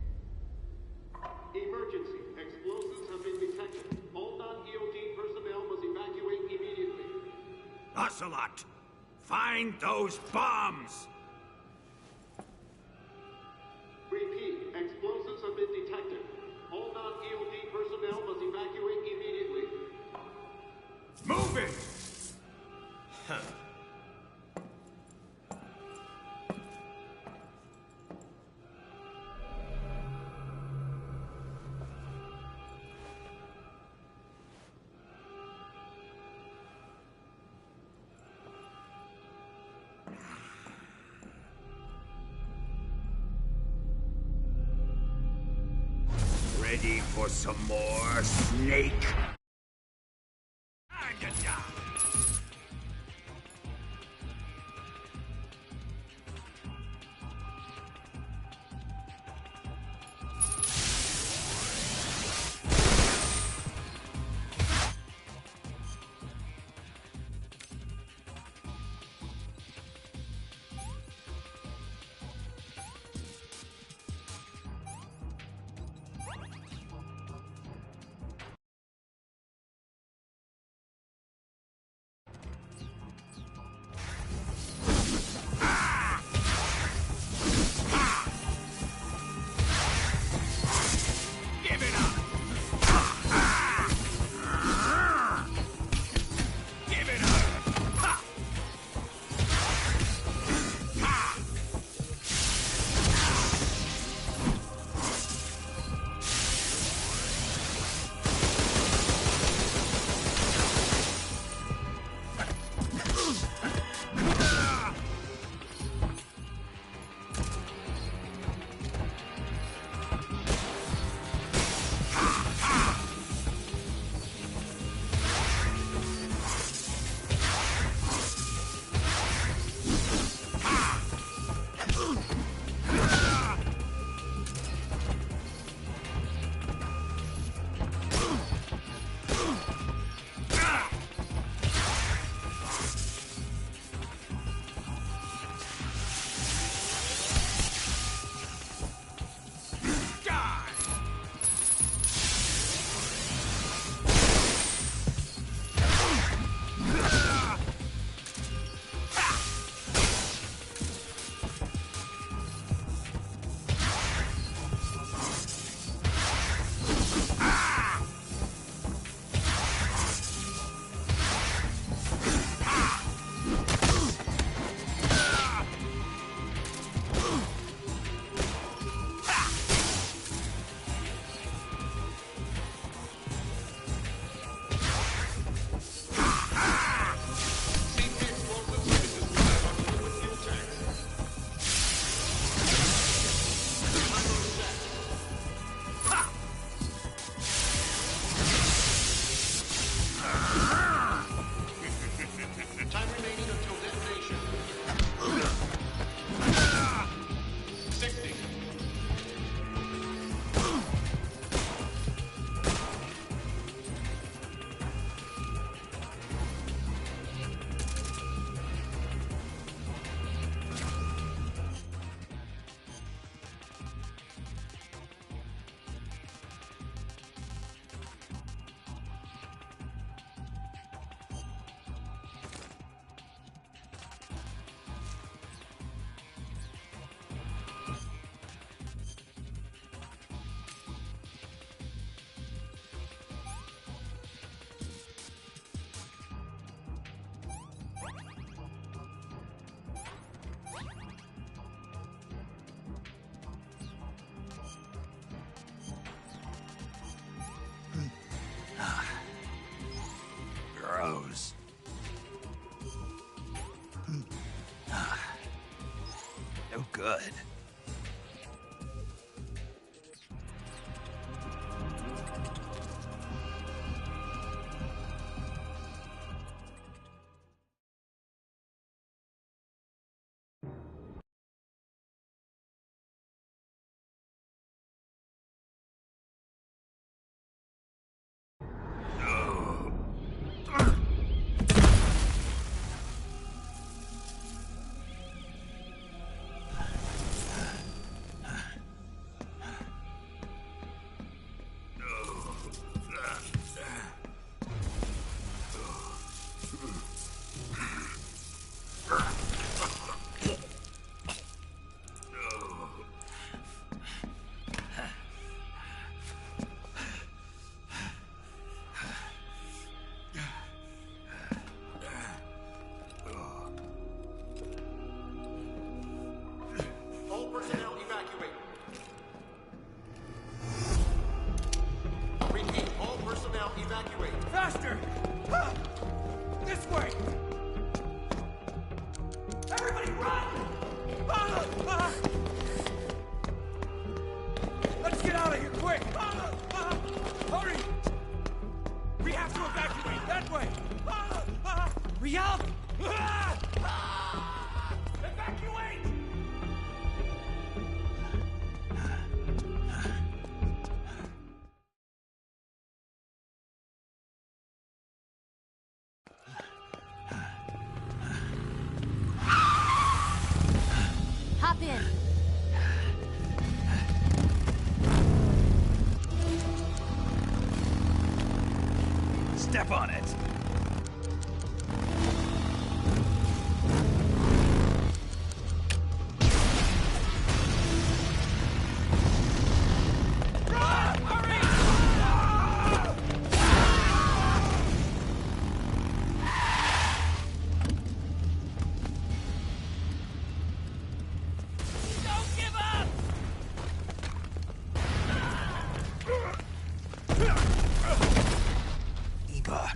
Emergency. Explosives have been detected. All non-EOD personnel must evacuate immediately. Ocelot, find those bombs! Repeat. Explosives have been detected. All non-EOD personnel must evacuate immediately. Move it! Huh. Ready for some more, Snake? good. All personnel evacuate. Repeat, all personnel evacuate. Faster! This way! Everybody run! Let's get out of here, quick! Hurry! We have to evacuate that way! Riyadh! Evacuate! Hop in. Step on it. Eva,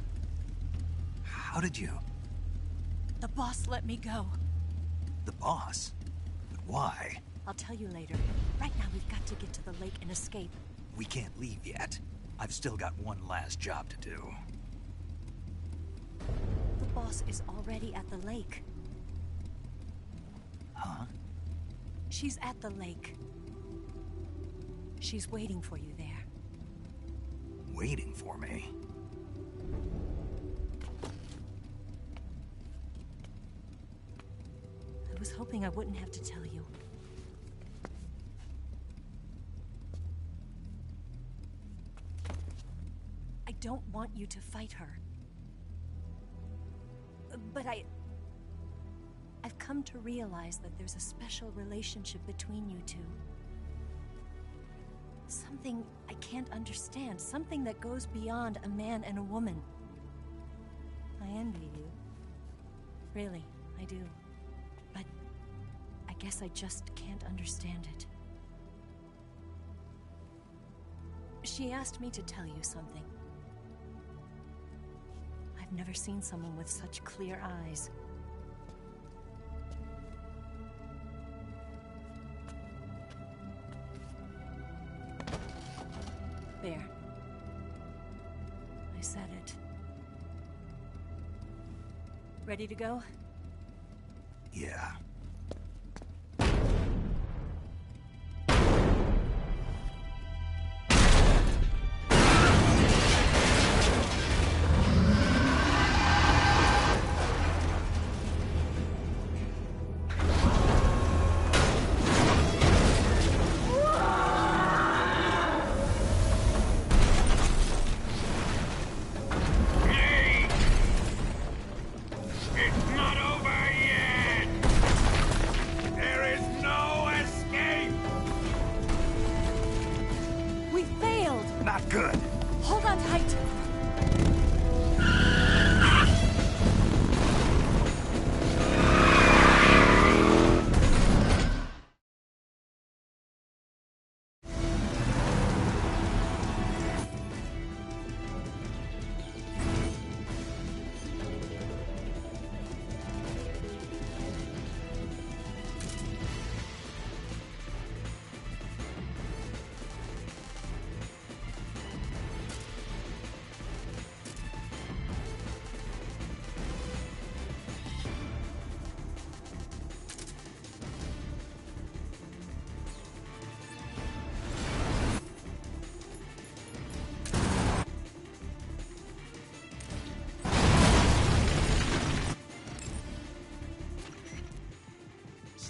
how did you? The boss let me go. The boss? But why? I'll tell you later. Right now, we've got to get to the lake and escape. We can't leave yet. I've still got one last job to do. The boss is already at the lake. Huh? She's at the lake. She's waiting for you there. Waiting for me? I was hoping I wouldn't have to tell you. I don't want you to fight her. But I've come to realize that there's a special relationship between you two. Something I can't understand. Something that goes beyond a man and a woman. I envy you. Really, I do. But I guess I just can't understand it. She asked me to tell you something. I've never seen someone with such clear eyes. There. I said it. Ready to go? Yeah. It's not over yet! There is no escape! We failed! Not good. Hold on tight!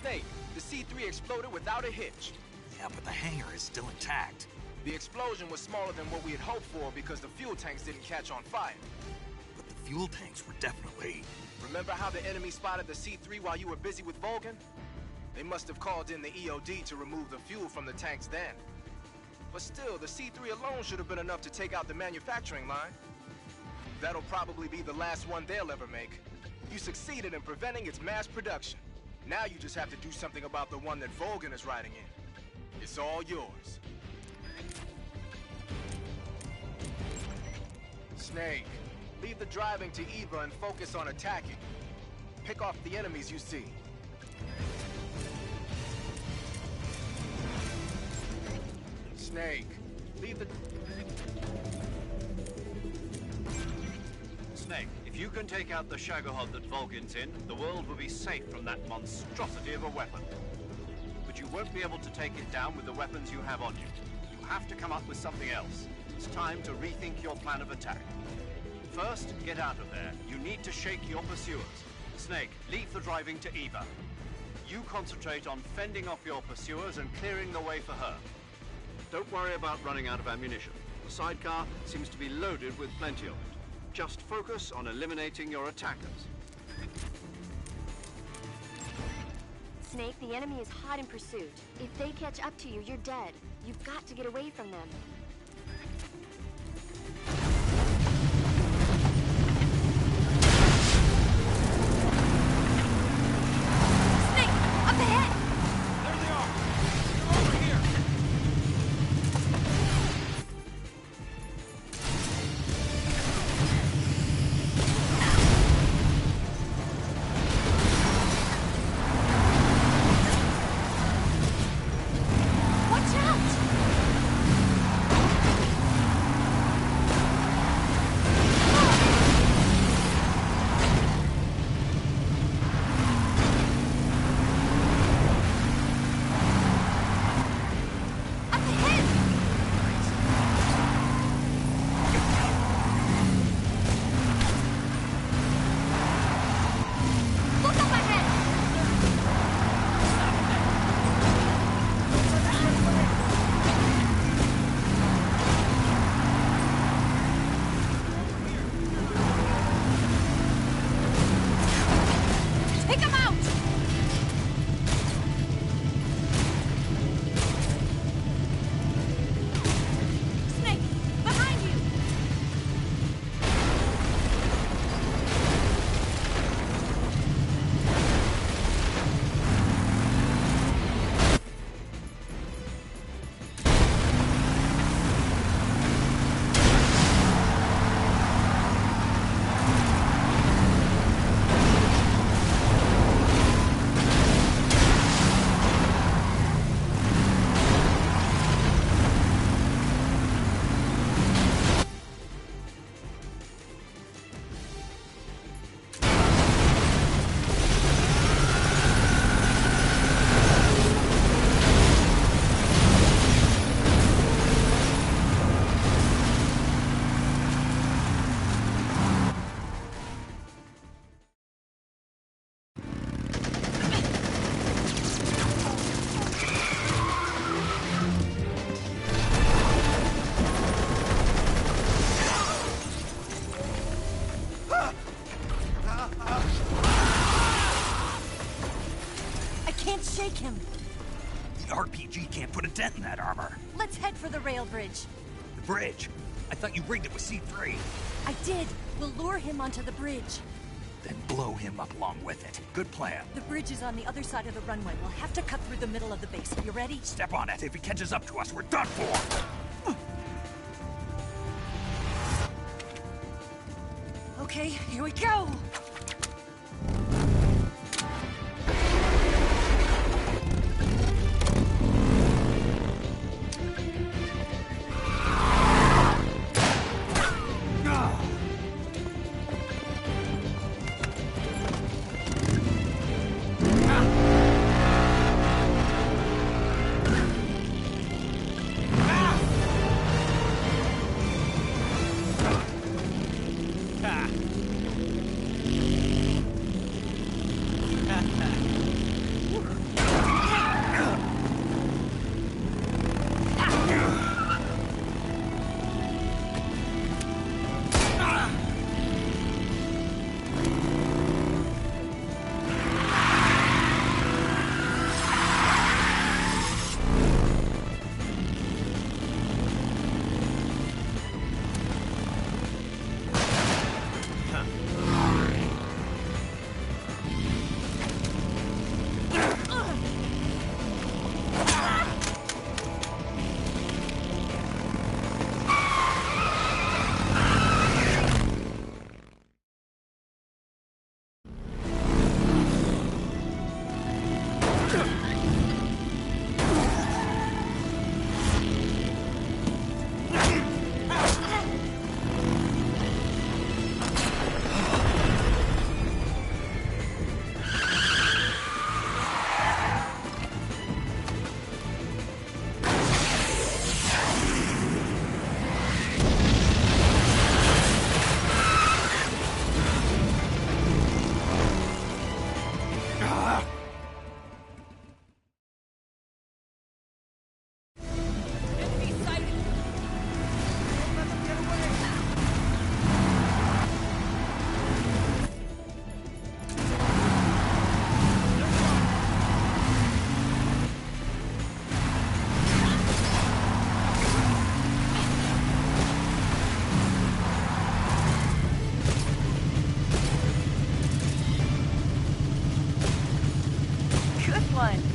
Snake, the C3 exploded without a hitch. Yeah, but the hangar is still intact. The explosion was smaller than what we had hoped for because the fuel tanks didn't catch on fire. But the fuel tanks were definitely... Remember how the enemy spotted the C3 while you were busy with Vulcan? They must have called in the EOD to remove the fuel from the tanks then. But still, the C3 alone should have been enough to take out the manufacturing line. That'll probably be the last one they'll ever make. You succeeded in preventing its mass production. Now you just have to do something about the one that Vulcan is riding in. It's all yours. Snake, leave the driving to Eva and focus on attacking. Pick off the enemies you see. Snake, leave the... Snake, if you can take out the Shagohod that Vulcan's in, the world will be safe from that monstrosity of a weapon. But you won't be able to take it down with the weapons you have on you. You have to come up with something else. It's time to rethink your plan of attack. First, get out of there. You need to shake your pursuers. Snake, leave the driving to Eva. You concentrate on fending off your pursuers and clearing the way for her. Don't worry about running out of ammunition. The sidecar seems to be loaded with plenty of it. Just focus on eliminating your attackers. Snake, the enemy is hot in pursuit. If they catch up to you, you're dead. You've got to get away from them. Shake him. The RPG can't put a dent in that armor. Let's head for the rail bridge. The bridge? I thought you rigged it with C3. I did. We'll lure him onto the bridge. Then blow him up along with it. Good plan. The bridge is on the other side of the runway. We'll have to cut through the middle of the base. You ready? Step on it. If he catches up to us, we're done for. Okay, here we go. one.